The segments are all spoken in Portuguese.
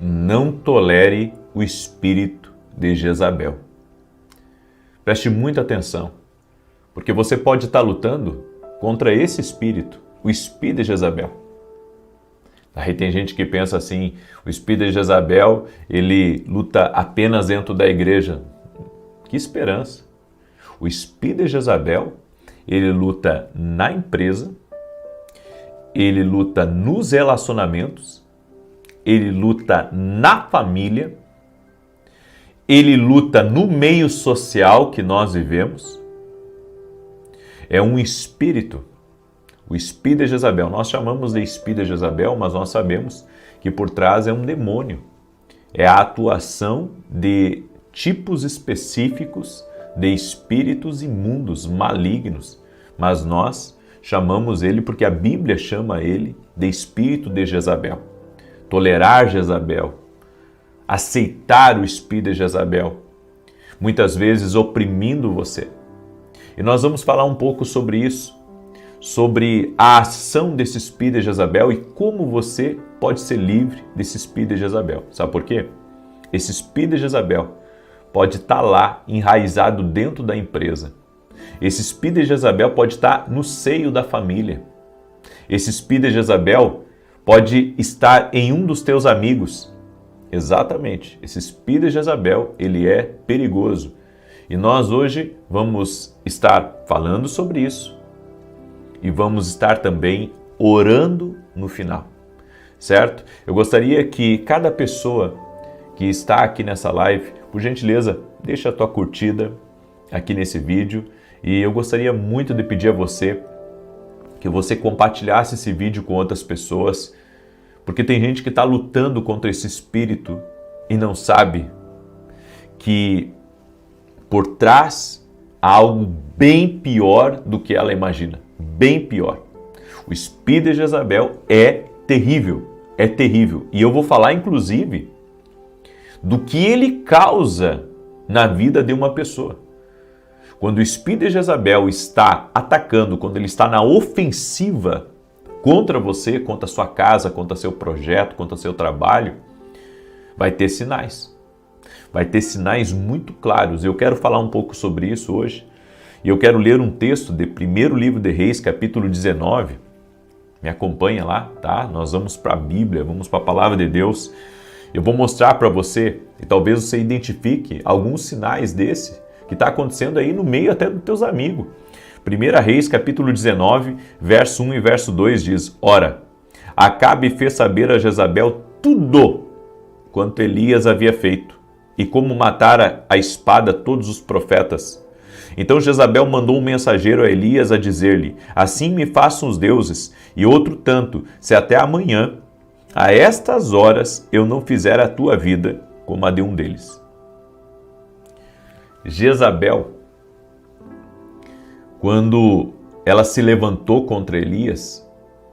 não tolere o espírito de Jezabel. Preste muita atenção, porque você pode estar lutando contra esse espírito, o espírito de Jezabel. Aí tem gente que pensa assim, o espírito de Jezabel, ele luta apenas dentro da igreja. Que esperança! O espírito de Jezabel, ele luta na empresa, ele luta nos relacionamentos, ele luta na família, ele luta no meio social que nós vivemos. É um espírito, o espírito de Jezabel. Nós chamamos de espírito de Jezabel, mas nós sabemos que por trás é um demônio. É a atuação de tipos específicos de espíritos imundos, malignos, mas nós chamamos ele porque a Bíblia chama ele de espírito de Jezabel. Tolerar Jezabel, aceitar o espírito de Jezabel, muitas vezes oprimindo você. E nós vamos falar um pouco sobre isso, sobre a ação desse espírito de Jezabel e como você pode ser livre desse espírito de Jezabel. Sabe por quê? Esse espírito de Jezabel pode estar lá, enraizado dentro da empresa. Esse espírito de Jezabel pode estar no seio da família. Esse espírito de Jezabel pode estar em um dos teus amigos. Exatamente. Esse espírito de Jezabel, ele é perigoso. E nós hoje vamos estar falando sobre isso. E vamos estar também orando no final. Certo? Eu gostaria que cada pessoa que está aqui nessa live, por gentileza, deixa a tua curtida aqui nesse vídeo. E eu gostaria muito de pedir a você que você compartilhasse esse vídeo com outras pessoas, porque tem gente que está lutando contra esse espírito e não sabe que por trás há algo bem pior do que ela imagina, bem pior. O espírito de Jezabel é terrível, e eu vou falar inclusive do que ele causa na vida de uma pessoa. Quando o espírito de Jezabel está atacando, quando ele está na ofensiva contra você, contra a sua casa, contra seu projeto, contra seu trabalho, vai ter sinais. Vai ter sinais muito claros. Eu quero falar um pouco sobre isso hoje. E eu quero ler um texto de 1º livro de Reis, capítulo 19. Me acompanha lá, tá? Nós vamos para a Bíblia, vamos para a Palavra de Deus. Eu vou mostrar para você, e talvez você identifique alguns sinais desse que está acontecendo aí no meio até dos teus amigos. 1 Reis, capítulo 19, verso 1 e verso 2 diz: Ora, Acabe fez saber a Jezabel tudo quanto Elias havia feito, e como matara a espada todos os profetas. Então Jezabel mandou um mensageiro a Elias a dizer-lhe: Assim me façam os deuses, e outro tanto, se até amanhã, a estas horas, eu não fizer a tua vida como a de um deles. Jezabel, quando ela se levantou contra Elias,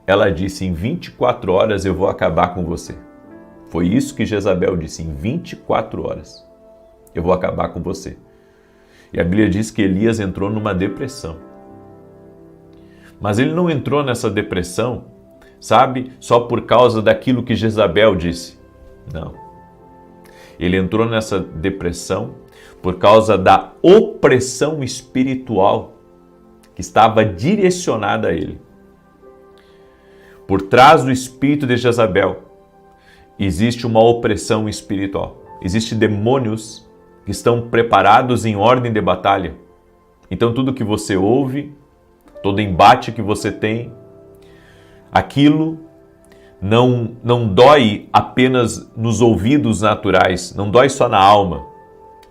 ela disse: em 24 horas eu vou acabar com você. Foi isso que Jezabel disse: em 24 horas eu vou acabar com você. E a Bíblia diz que Elias entrou numa depressão. Mas ele não entrou nessa depressão, sabe, só por causa daquilo que Jezabel disse. Não. Ele entrou nessa depressão por causa da opressão espiritual que estava direcionada a ele. Por trás do espírito de Jezabel existe uma opressão espiritual. Existem demônios que estão preparados em ordem de batalha. Então tudo que você ouve, todo embate que você tem, aquilo não dói apenas nos ouvidos naturais, não dói só na alma.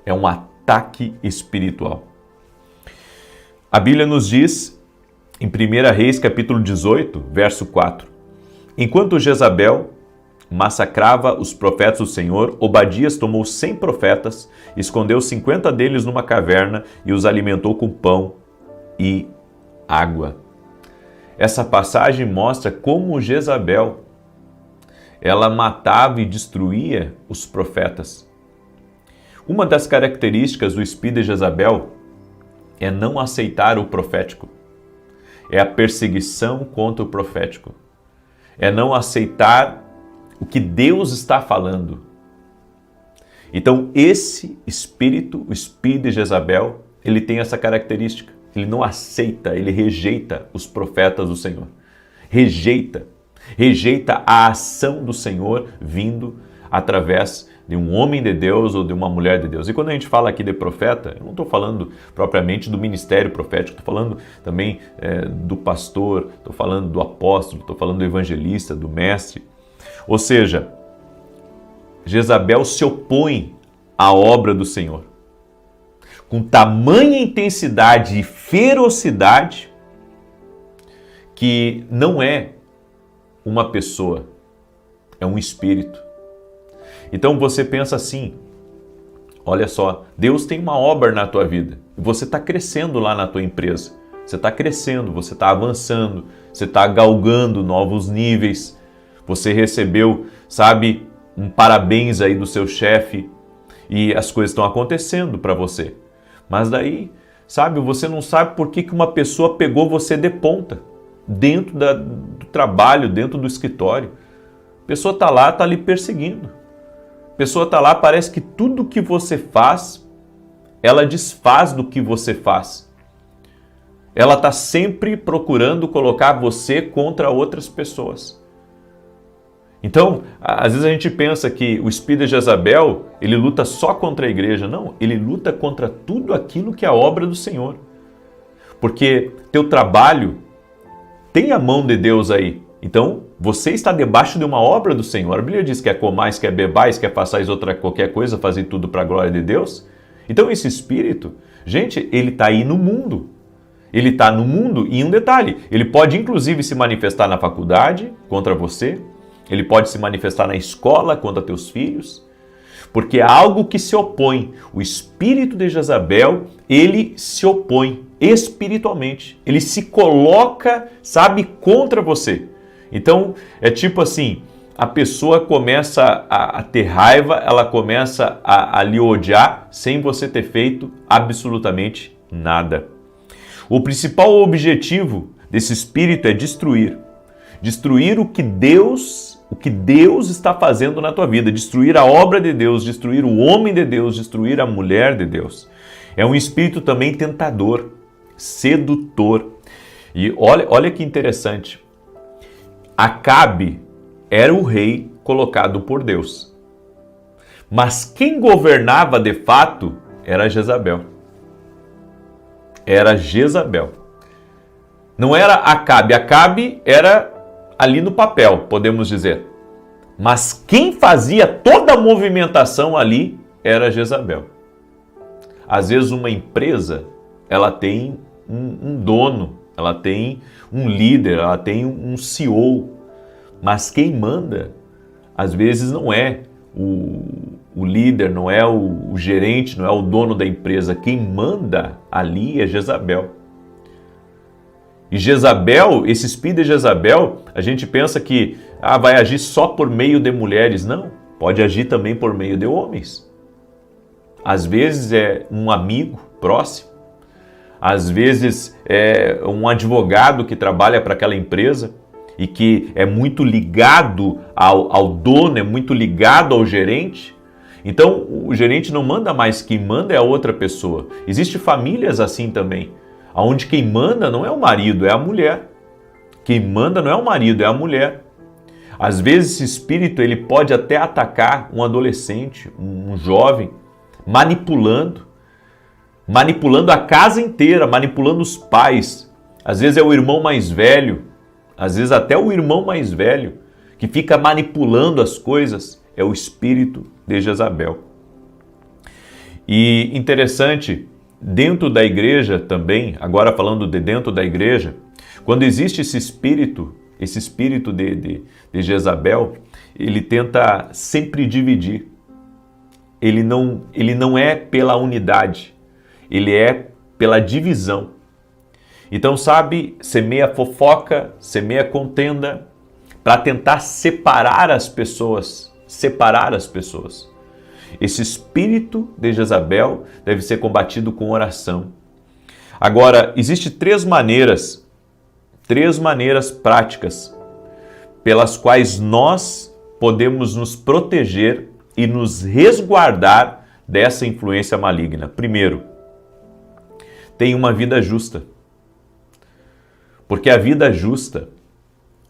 É um ataque espiritual. A Bíblia nos diz, em 1 Reis, capítulo 18, verso 4, enquanto Jezabel massacrava os profetas do Senhor, Obadias tomou 100 profetas, escondeu 50 deles numa caverna e os alimentou com pão e água. Essa passagem mostra como Jezabel, ela matava e destruía os profetas. Uma das características do espírito de Jezabel é não aceitar o profético. É a perseguição contra o profético. É não aceitar o que Deus está falando. Então esse espírito, o espírito de Jezabel, ele tem essa característica. Ele não aceita, ele rejeita os profetas do Senhor. Rejeita a ação do Senhor vindo através de um homem de Deus ou de uma mulher de Deus. E quando a gente fala aqui de profeta, eu não estou falando propriamente do ministério profético, estou falando também do pastor, estou falando do apóstolo, estou falando do evangelista, do mestre. Ou seja, Jezabel se opõe à obra do Senhor com tamanha intensidade e ferocidade que não é uma pessoa, é um espírito. Então você pensa assim, olha só, Deus tem uma obra na tua vida, você está crescendo lá na tua empresa, você está crescendo, você está avançando, você está galgando novos níveis, você recebeu, sabe, um parabéns aí do seu chefe e as coisas estão acontecendo para você. Mas daí, sabe, você não sabe por que uma pessoa pegou você de ponta, dentro do trabalho, dentro do escritório. A pessoa está lá, está lhe perseguindo. A pessoa está lá, parece que tudo que você faz, ela desfaz do que você faz. Ela está sempre procurando colocar você contra outras pessoas. Então, às vezes a gente pensa que o espírito de Jezabel, ele luta só contra a igreja. Não, ele luta contra tudo aquilo que é a obra do Senhor. Porque teu trabalho tem a mão de Deus aí. Então, você está debaixo de uma obra do Senhor. A Bíblia diz que quer comais, quer bebais, quer façais qualquer coisa, fazer tudo para a glória de Deus. Então, esse espírito, gente, ele está aí no mundo. Ele está no mundo e um detalhe, ele pode inclusive se manifestar na faculdade contra você. Ele pode se manifestar na escola contra teus filhos, porque é algo que se opõe. O espírito de Jezabel, ele se opõe espiritualmente. Ele se coloca, sabe, contra você. Então, é tipo assim, a pessoa começa a ter raiva, ela começa a lhe odiar sem você ter feito absolutamente nada. O principal objetivo desse espírito é destruir. Destruir o que Deus está fazendo na tua vida, destruir a obra de Deus, destruir o homem de Deus, destruir a mulher de Deus. É um espírito também tentador, sedutor. E olha que interessante. Acabe era o rei colocado por Deus. Mas quem governava de fato era Jezabel. Era Jezabel. Não era Acabe. Acabe era ali no papel, podemos dizer. Mas quem fazia toda a movimentação ali era Jezabel. Às vezes uma empresa, ela tem um dono, ela tem um líder, ela tem um CEO. Mas quem manda, às vezes não é o líder, não é o gerente, não é o dono da empresa. Quem manda ali é Jezabel. E Jezabel, esse espírito de Jezabel, a gente pensa que vai agir só por meio de mulheres. Não, pode agir também por meio de homens. Às vezes é um amigo próximo, às vezes é um advogado que trabalha para aquela empresa e que é muito ligado ao dono, é muito ligado ao gerente. Então o gerente não manda mais, quem manda é a outra pessoa. Existem famílias assim também, onde quem manda não é o marido, é a mulher. Quem manda não é o marido, é a mulher. Às vezes esse espírito ele pode até atacar um adolescente, um jovem, manipulando a casa inteira, manipulando os pais. Às vezes é o irmão mais velho, às vezes até o irmão mais velho, que fica manipulando as coisas, é o espírito de Jezabel. E interessante, dentro da igreja também, agora falando de dentro da igreja, quando existe esse espírito de Jezabel, ele tenta sempre dividir. Ele não é pela unidade, ele é pela divisão. Então, sabe, semeia fofoca, semeia contenda, para tentar separar as pessoas. Esse espírito de Jezabel deve ser combatido com oração. Agora, existem três maneiras práticas pelas quais nós podemos nos proteger e nos resguardar dessa influência maligna? Primeiro, tenha uma vida justa. Porque a vida justa,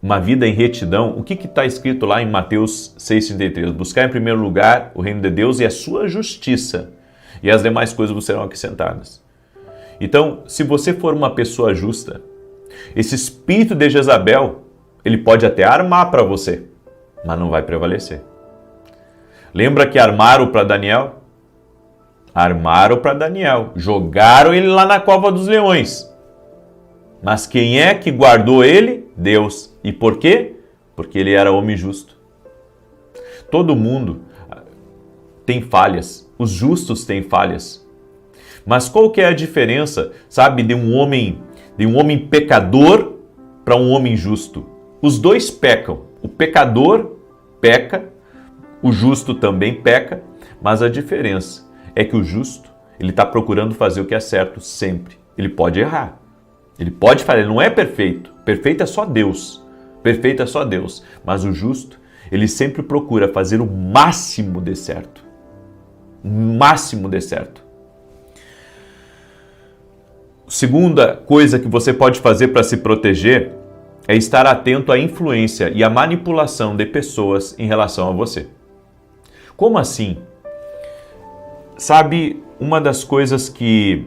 uma vida em retidão, o que está escrito lá em Mateus 6,33? Buscar em primeiro lugar o reino de Deus e a sua justiça, e as demais coisas vos serão acrescentadas. Então, se você for uma pessoa justa, esse espírito de Jezabel, ele pode até armar para você, mas não vai prevalecer. Lembra que armaram para Daniel? Armaram para Daniel, jogaram ele lá na cova dos leões. Mas quem é que guardou ele? Deus. E por quê? Porque ele era homem justo. Todo mundo tem falhas, os justos têm falhas. Mas qual que é a diferença, sabe, de um homem pecador para um homem justo? Os dois pecam. O pecador peca, o justo também peca, mas a diferença é que o justo, ele está procurando fazer o que é certo sempre. Ele pode errar, ele pode falhar, ele não é perfeito. Perfeito é só Deus. Perfeito é só Deus. Mas o justo, ele sempre procura fazer o máximo de certo. O máximo de certo. Segunda coisa que você pode fazer para se proteger é estar atento à influência e à manipulação de pessoas em relação a você. Como assim? Sabe, uma das coisas que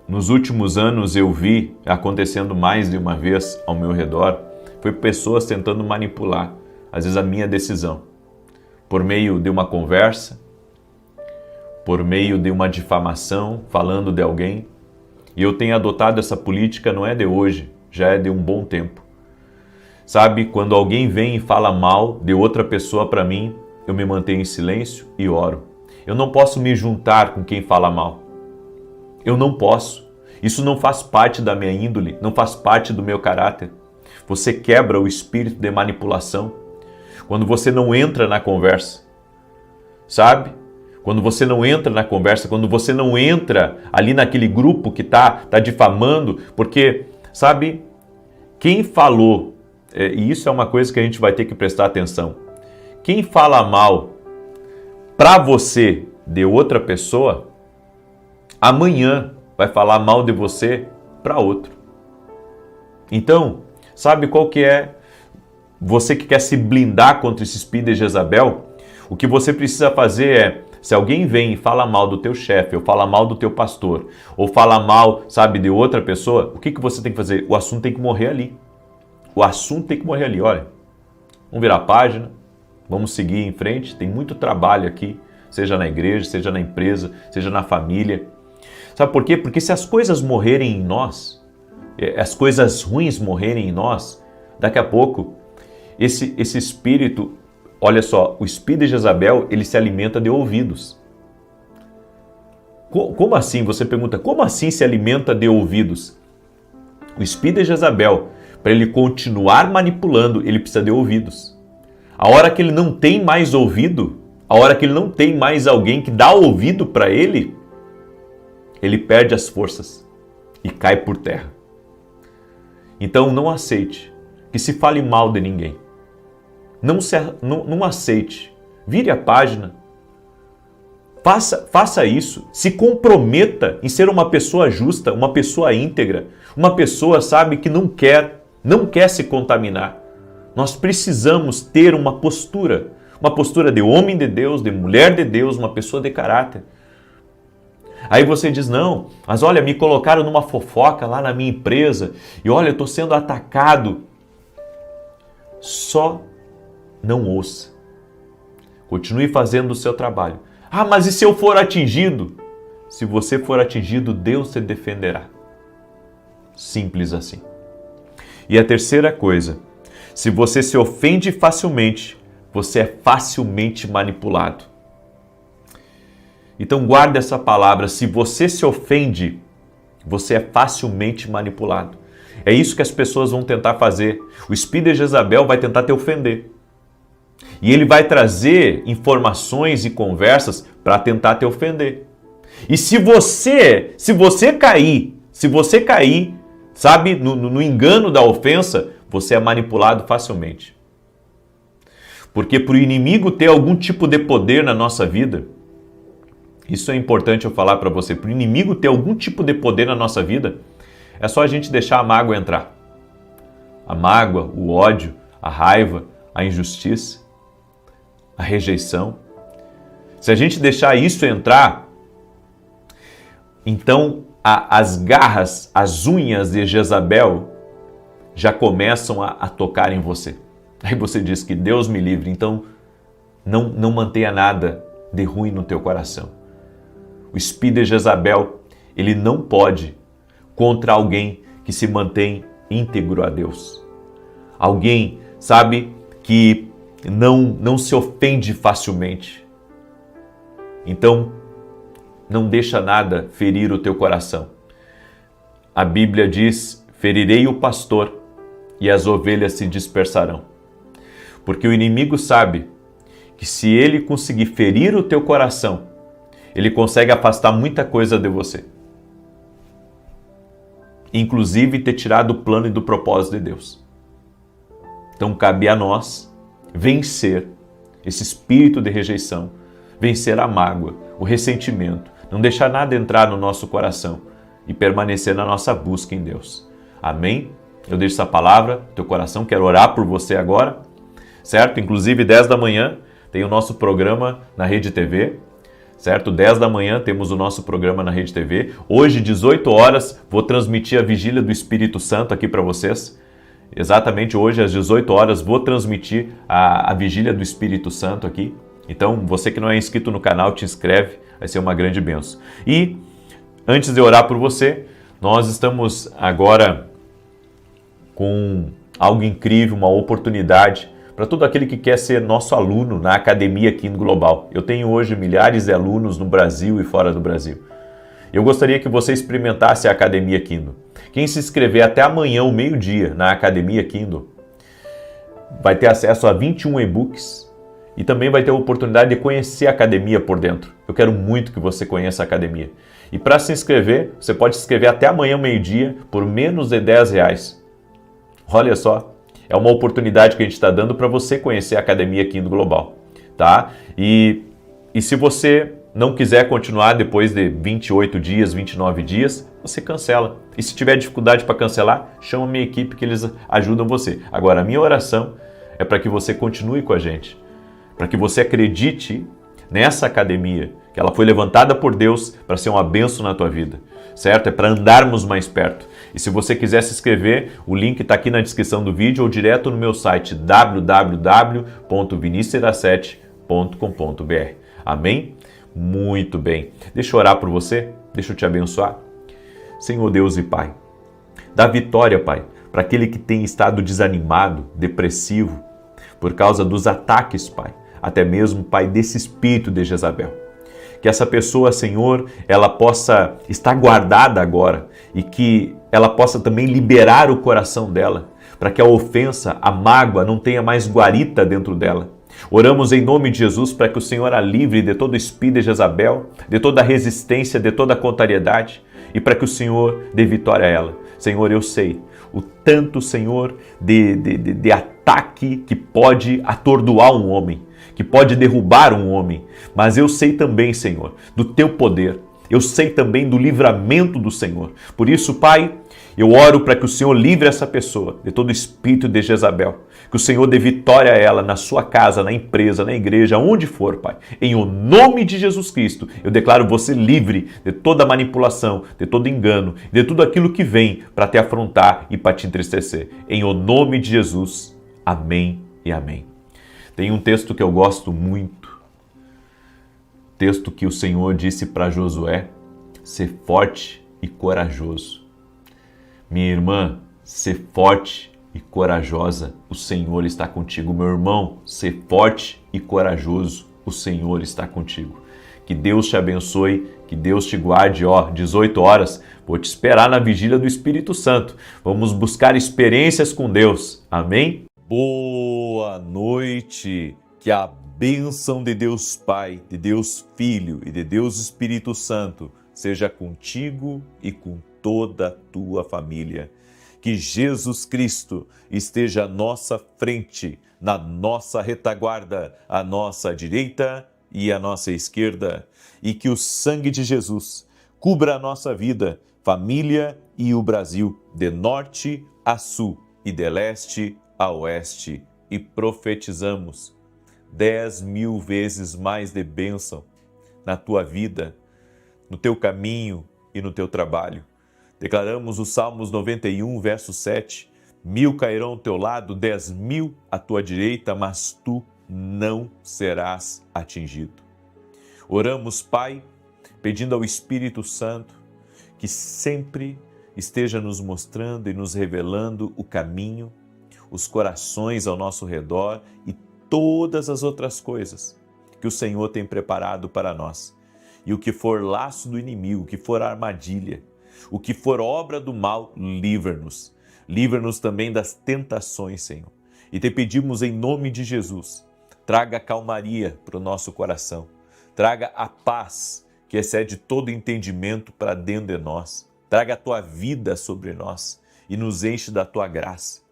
nos últimos anos eu vi acontecendo mais de uma vez ao meu redor foi pessoas tentando manipular, às vezes, a minha decisão, por meio de uma conversa, por meio de uma difamação, falando de alguém. E eu tenho adotado essa política, não é de hoje, já é de um bom tempo. Sabe, quando alguém vem e fala mal de outra pessoa para mim, eu me mantenho em silêncio e oro. Eu não posso me juntar com quem fala mal. Eu não posso. Isso não faz parte da minha índole, não faz parte do meu caráter. Você quebra o espírito de manipulação quando você não entra na conversa. Sabe? Quando você não entra na conversa, quando você não entra ali naquele grupo que tá difamando, porque, sabe, quem falou, e isso é uma coisa que a gente vai ter que prestar atenção, quem fala mal para você de outra pessoa, amanhã vai falar mal de você para outro. Então, sabe qual que é? Você que quer se blindar contra esse espírito de Jezabel, o que você precisa fazer é, se alguém vem e fala mal do teu chefe, ou fala mal do teu pastor, ou fala mal, sabe, de outra pessoa, o que você tem que fazer? O assunto tem que morrer ali. O assunto tem que morrer ali. Olha, vamos virar a página, vamos seguir em frente, tem muito trabalho aqui, seja na igreja, seja na empresa, seja na família. Sabe por quê? Porque se as coisas morrerem em nós, as coisas ruins morrerem em nós, daqui a pouco, esse espírito, olha só, o espírito de Jezabel, ele se alimenta de ouvidos. Como assim? Você pergunta, como assim se alimenta de ouvidos? O espírito de Jezabel, para ele continuar manipulando, ele precisa de ouvidos. A hora que ele não tem mais ouvido, a hora que ele não tem mais alguém que dá ouvido para ele, ele perde as forças e cai por terra. Então não aceite que se fale mal de ninguém. Não aceite. Vire a página. Faça isso. Se comprometa em ser uma pessoa justa, uma pessoa íntegra, uma pessoa, sabe, que não quer se contaminar. Nós precisamos ter uma postura de homem de Deus, de mulher de Deus, uma pessoa de caráter. Aí você diz, não, mas olha, me colocaram numa fofoca lá na minha empresa e olha, eu estou sendo atacado. Só não ouça. Continue fazendo o seu trabalho. Ah, mas e se eu for atingido? Se você for atingido, Deus te defenderá. Simples assim. E a terceira coisa, se você se ofende facilmente, você é facilmente manipulado. Então guarde essa palavra, se você se ofende, você é facilmente manipulado. É isso que as pessoas vão tentar fazer. O espírito de Jezabel vai tentar te ofender. E ele vai trazer informações e conversas para tentar te ofender. E se você cair, sabe, no engano da ofensa, você é manipulado facilmente. Porque para o inimigo ter algum tipo de poder na nossa vida, isso é importante eu falar para você, para o inimigo ter algum tipo de poder na nossa vida, é só a gente deixar a mágoa entrar. A mágoa, o ódio, a raiva, a injustiça, a rejeição. Se a gente deixar isso entrar, então as garras, as unhas de Jezabel já começam a tocar em você. Aí você diz que Deus me livre, então não mantenha nada de ruim no teu coração. O espírito de Jezabel, ele não pode contra alguém que se mantém íntegro a Deus. Alguém, sabe, que não se ofende facilmente. Então, não deixa nada ferir o teu coração. A Bíblia diz, ferirei o pastor e as ovelhas se dispersarão. Porque o inimigo sabe que se ele conseguir ferir o teu coração, ele consegue afastar muita coisa de você. Inclusive ter tirado o plano e do propósito de Deus. Então cabe a nós vencer esse espírito de rejeição, vencer a mágoa, o ressentimento, não deixar nada entrar no nosso coração e permanecer na nossa busca em Deus. Amém? Eu deixo essa palavra no teu coração, quero orar por você agora, certo? Inclusive 10 da manhã tem o nosso programa na Rede TV, certo? 10 da manhã temos o nosso programa na Rede TV. Hoje, 18 horas, vou transmitir a Vigília do Espírito Santo aqui para vocês. Exatamente hoje, às 18 horas, vou transmitir a Vigília do Espírito Santo aqui. Então, você que não é inscrito no canal, te inscreve, vai ser uma grande bênção. E, antes de orar por você, nós estamos agora com algo incrível, uma oportunidade para todo aquele que quer ser nosso aluno na Academia Kindle Global. Eu tenho hoje milhares de alunos no Brasil e fora do Brasil. Eu gostaria que você experimentasse a Academia Kindle. Quem se inscrever até amanhã, ao meio-dia, na Academia Kindle, vai ter acesso a 21 e-books e também vai ter a oportunidade de conhecer a Academia por dentro. Eu quero muito que você conheça a Academia. E para se inscrever, você pode se inscrever até amanhã, ao meio-dia, por menos de R$10. Olha só, é uma oportunidade que a gente está dando para você conhecer a Academia Kindle Global, tá? E se você não quiser continuar depois de 28 dias, 29 dias, você cancela. E se tiver dificuldade para cancelar, chama a minha equipe que eles ajudam você. Agora, a minha oração é para que você continue com a gente, para que você acredite nessa academia, que ela foi levantada por Deus para ser uma bênção na tua vida, certo? É para andarmos mais perto. E se você quiser se inscrever, o link está aqui na descrição do vídeo ou direto no meu site www.vinicius17.com.br. Amém? Muito bem. Deixa eu orar por você, deixa eu te abençoar. Senhor Deus e Pai, dá vitória, Pai, para aquele que tem estado desanimado, depressivo, por causa dos ataques, Pai, até mesmo, Pai, desse espírito de Jezabel. Que essa pessoa, Senhor, ela possa estar guardada agora e que ela possa também liberar o coração dela, para que a ofensa, a mágoa não tenha mais guarita dentro dela. Oramos em nome de Jesus para que o Senhor a livre de todo espírito de Jezabel, de toda resistência, de toda contrariedade e para que o Senhor dê vitória a ela. Senhor, eu sei o tanto, Senhor, de ataque que pode atordoar um homem, que pode derrubar um homem, mas eu sei também, Senhor, do teu poder. Eu sei também do livramento do Senhor. Por isso, Pai, eu oro para que o Senhor livre essa pessoa de todo espírito de Jezabel. Que o Senhor dê vitória a ela na sua casa, na empresa, na igreja, onde for, Pai. Em o nome de Jesus Cristo, eu declaro você livre de toda manipulação, de todo engano, de tudo aquilo que vem para te afrontar e para te entristecer. Em o nome de Jesus. Amém e amém. Tem um texto que eu gosto muito. Texto que o Senhor disse para Josué: ser forte e corajoso. Minha irmã, ser forte e corajosa, o Senhor está contigo. Meu irmão, ser forte e corajoso, o Senhor está contigo. Que Deus te abençoe, que Deus te guarde. 18 horas, vou te esperar na vigília do Espírito Santo. Vamos buscar experiências com Deus. Amém? Boa noite. Que a bênção de Deus Pai, de Deus Filho e de Deus Espírito Santo seja contigo e com toda a tua família. que Jesus Cristo esteja à nossa frente, na nossa retaguarda, à nossa direita e à nossa esquerda, e que o sangue de Jesus cubra a nossa vida, família e o Brasil, de norte a sul e de leste a oeste, e profetizamos 10.000 vezes mais de bênção na tua vida, no teu caminho e no teu trabalho. Declaramos os Salmos 91, verso 7, 1.000 cairão ao teu lado, 10.000 à tua direita, mas tu não serás atingido. Oramos, Pai, pedindo ao Espírito Santo que sempre esteja nos mostrando e nos revelando o caminho, os corações ao nosso redor e todas as outras coisas que o Senhor tem preparado para nós. E o que for laço do inimigo, o que for armadilha, o que for obra do mal, livra-nos. Livra-nos também das tentações, Senhor. E te pedimos em nome de Jesus, traga calmaria para o nosso coração, traga a paz que excede todo entendimento para dentro de nós, traga a tua vida sobre nós e nos enche da tua graça.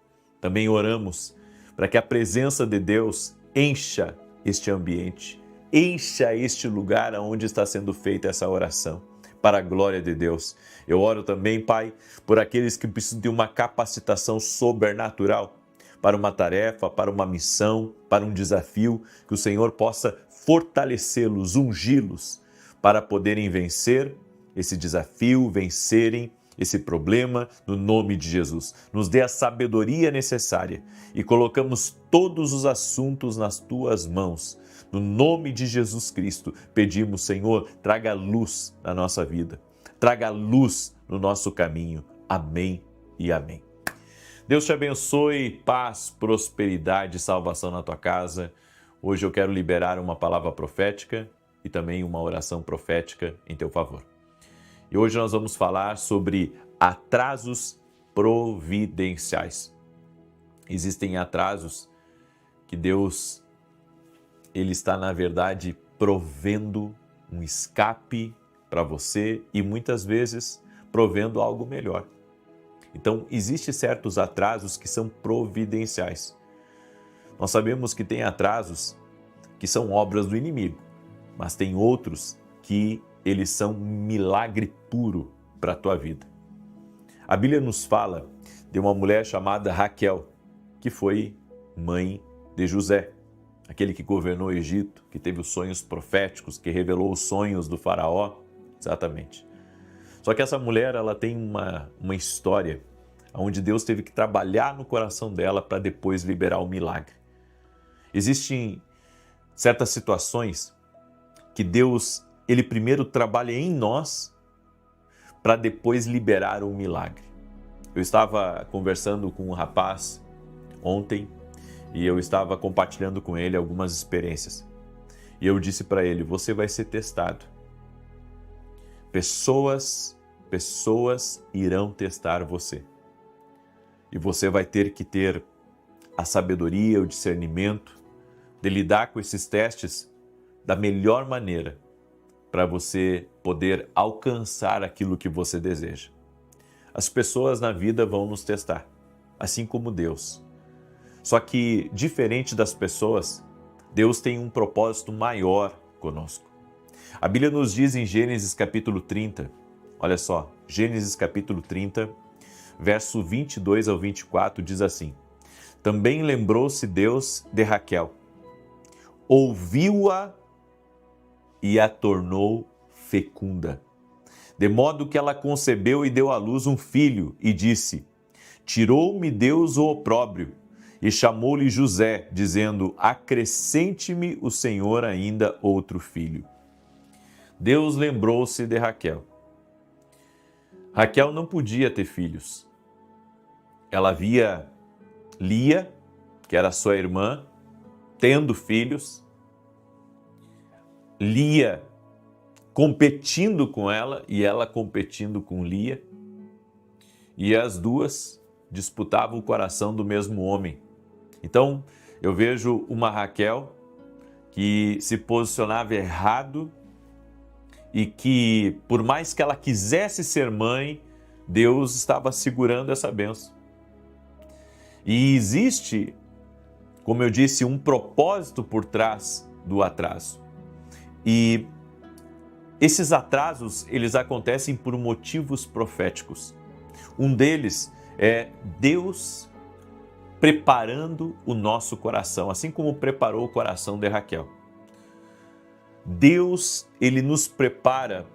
Também oramos para que a presença de Deus encha este ambiente, encha este lugar onde está sendo feita essa oração, para a glória de Deus. Eu oro também, Pai, por aqueles que precisam de uma capacitação sobrenatural para uma tarefa, para uma missão, para um desafio, que o Senhor possa fortalecê-los, ungí-los, para poderem vencer esse desafio, vencerem esse problema, no nome de Jesus. Nos dê a sabedoria necessária e colocamos todos os assuntos nas tuas mãos. No nome de Jesus Cristo, pedimos, Senhor, traga luz na nossa vida, traga luz no nosso caminho. Amém e amém. Deus te abençoe, paz, prosperidade e salvação na tua casa. Hoje eu quero liberar uma palavra profética e também uma oração profética em teu favor. E hoje nós vamos falar sobre atrasos providenciais. Existem atrasos que Deus, Ele está, na verdade, provendo um escape para você e muitas vezes provendo algo melhor. Então, existem certos atrasos que são providenciais. Nós sabemos que tem atrasos que são obras do inimigo, mas tem outros que eles são um milagre puro para a tua vida. A Bíblia nos fala de uma mulher chamada Raquel, que foi mãe de José, aquele que governou o Egito, que teve os sonhos proféticos, que revelou os sonhos do faraó, exatamente. Só que essa mulher, ela tem uma história onde Deus teve que trabalhar no coração dela para depois liberar o milagre. Existem certas situações que Deus, Ele primeiro trabalha em nós para depois liberar o milagre. Eu estava conversando com um rapaz ontem e eu estava compartilhando com ele algumas experiências. E eu disse para ele, você vai ser testado. Pessoas irão testar você. E você vai ter que ter a sabedoria, o discernimento de lidar com esses testes da melhor maneira para você poder alcançar aquilo que você deseja. As pessoas na vida vão nos testar, assim como Deus. Só que, diferente das pessoas, Deus tem um propósito maior conosco. A Bíblia nos diz em Gênesis capítulo 30, olha só, Gênesis capítulo 30, verso 22 ao 24, diz assim: Também lembrou-se Deus de Raquel, ouviu-a e a tornou fecunda, de modo que ela concebeu e deu à luz um filho, e disse, tirou-me Deus o opróbrio, e chamou-lhe José, dizendo, acrescente-me o Senhor ainda outro filho. Deus lembrou-se de Raquel. Raquel não podia ter filhos. Ela via Lia, que era sua irmã, tendo filhos, Lia competindo com ela e ela competindo com Lia, e as duas disputavam o coração do mesmo homem. Então, eu vejo uma Raquel que se posicionava errado e que, por mais que ela quisesse ser mãe, Deus estava segurando essa bênção. E existe, como eu disse, um propósito por trás do atraso. E esses atrasos, eles acontecem por motivos proféticos. Um deles é Deus preparando o nosso coração, assim como preparou o coração de Raquel. Deus, ele nos prepara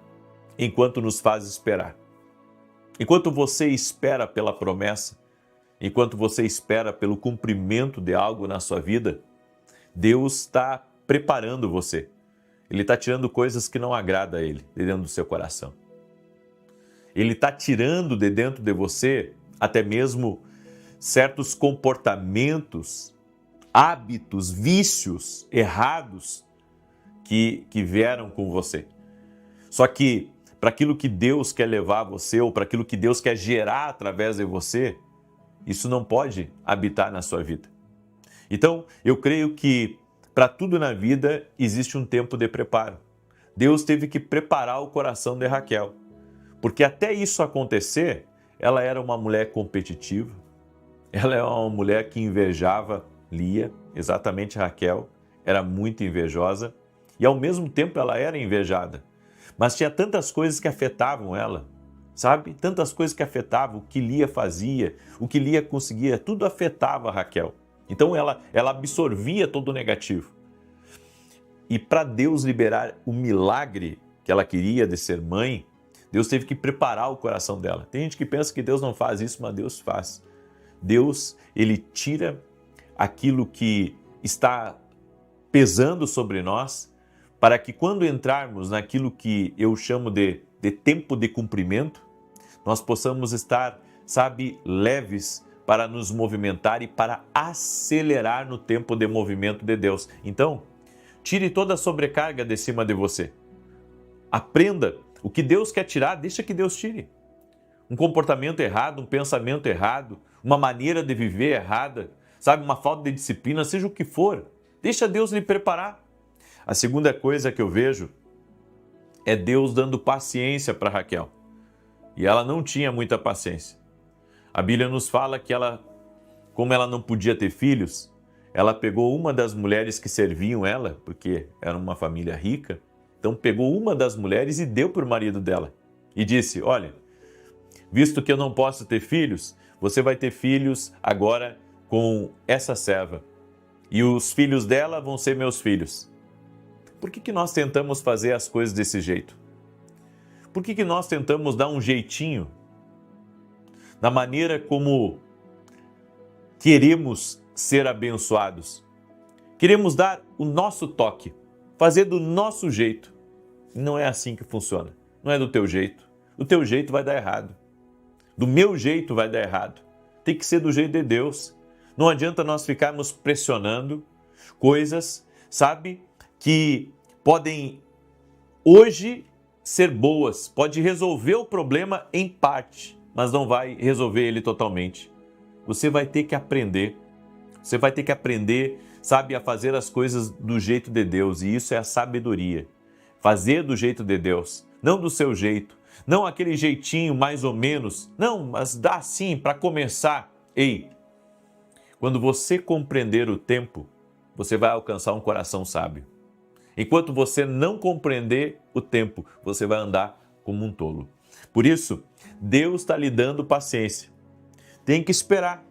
enquanto nos faz esperar. Enquanto você espera pela promessa, enquanto você espera pelo cumprimento de algo na sua vida, Deus está preparando você. Ele está tirando coisas que não agradam a Ele de dentro do seu coração. Ele está tirando de dentro de você até mesmo certos comportamentos, hábitos, vícios errados que vieram com você. Só que para aquilo que Deus quer levar você ou para aquilo que Deus quer gerar através de você, isso não pode habitar na sua vida. Então, eu creio que para tudo na vida existe um tempo de preparo. Deus teve que preparar o coração de Raquel, porque até isso acontecer, ela era uma mulher competitiva, ela é uma mulher que invejava Lia, exatamente Raquel, era muito invejosa e ao mesmo tempo ela era invejada. Mas tinha tantas coisas que afetavam ela, sabe? Tantas coisas que afetavam o que Lia fazia, o que Lia conseguia, tudo afetava Raquel. Então ela absorvia todo o negativo. E para Deus liberar o milagre que ela queria de ser mãe, Deus teve que preparar o coração dela. Tem gente que pensa que Deus não faz isso, mas Deus faz. Deus, ele tira aquilo que está pesando sobre nós, para que quando entrarmos naquilo que eu chamo de tempo de cumprimento, nós possamos estar, sabe, leves para nos movimentar e para acelerar no tempo de movimento de Deus. Então, tire toda a sobrecarga de cima de você. Aprenda o que Deus quer tirar, deixa que Deus tire. Um comportamento errado, um pensamento errado, uma maneira de viver errada, sabe, uma falta de disciplina, seja o que for, deixa Deus lhe preparar. A segunda coisa que eu vejo é Deus dando paciência para Raquel. E ela não tinha muita paciência. A Bíblia nos fala que como ela não podia ter filhos, ela pegou uma das mulheres que serviam ela, porque era uma família rica, então pegou uma das mulheres e deu para o marido dela. E disse, olha, visto que eu não posso ter filhos, você vai ter filhos agora com essa serva. E os filhos dela vão ser meus filhos. Por que nós tentamos fazer as coisas desse jeito? Por que nós tentamos dar um jeitinho na maneira como queremos ser abençoados? Queremos dar o nosso toque, fazer do nosso jeito. Não é assim que funciona. Não é do teu jeito. Do teu jeito vai dar errado. Do meu jeito vai dar errado. Tem que ser do jeito de Deus. Não adianta nós ficarmos pressionando coisas, sabe, que podem hoje ser boas, pode resolver o problema em parte, mas não vai resolver ele totalmente. Você vai ter que aprender. Você vai ter que aprender, sabe, a fazer as coisas do jeito de Deus, e isso é a sabedoria. Fazer do jeito de Deus, não do seu jeito, não aquele jeitinho mais ou menos, não, mas dá sim para começar. Ei, quando você compreender o tempo, você vai alcançar um coração sábio. Enquanto você não compreender o tempo, você vai andar como um tolo. Por isso, Deus está lhe dando paciência. Tem que esperar.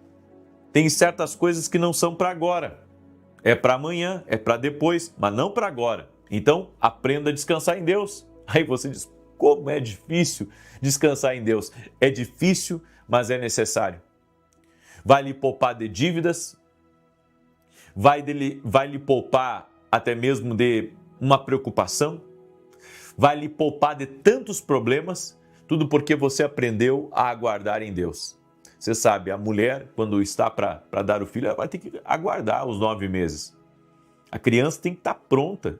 Tem certas coisas que não são para agora. É para amanhã, é para depois, mas não para agora. Então, aprenda a descansar em Deus. Aí você diz, como é difícil descansar em Deus. É difícil, mas é necessário. Vai lhe poupar de dívidas, vai lhe poupar até mesmo de uma preocupação, vai lhe poupar de tantos problemas, tudo porque você aprendeu a aguardar em Deus. Você sabe, a mulher, quando está para dar o filho, ela vai ter que aguardar os 9 meses. A criança tem que estar pronta,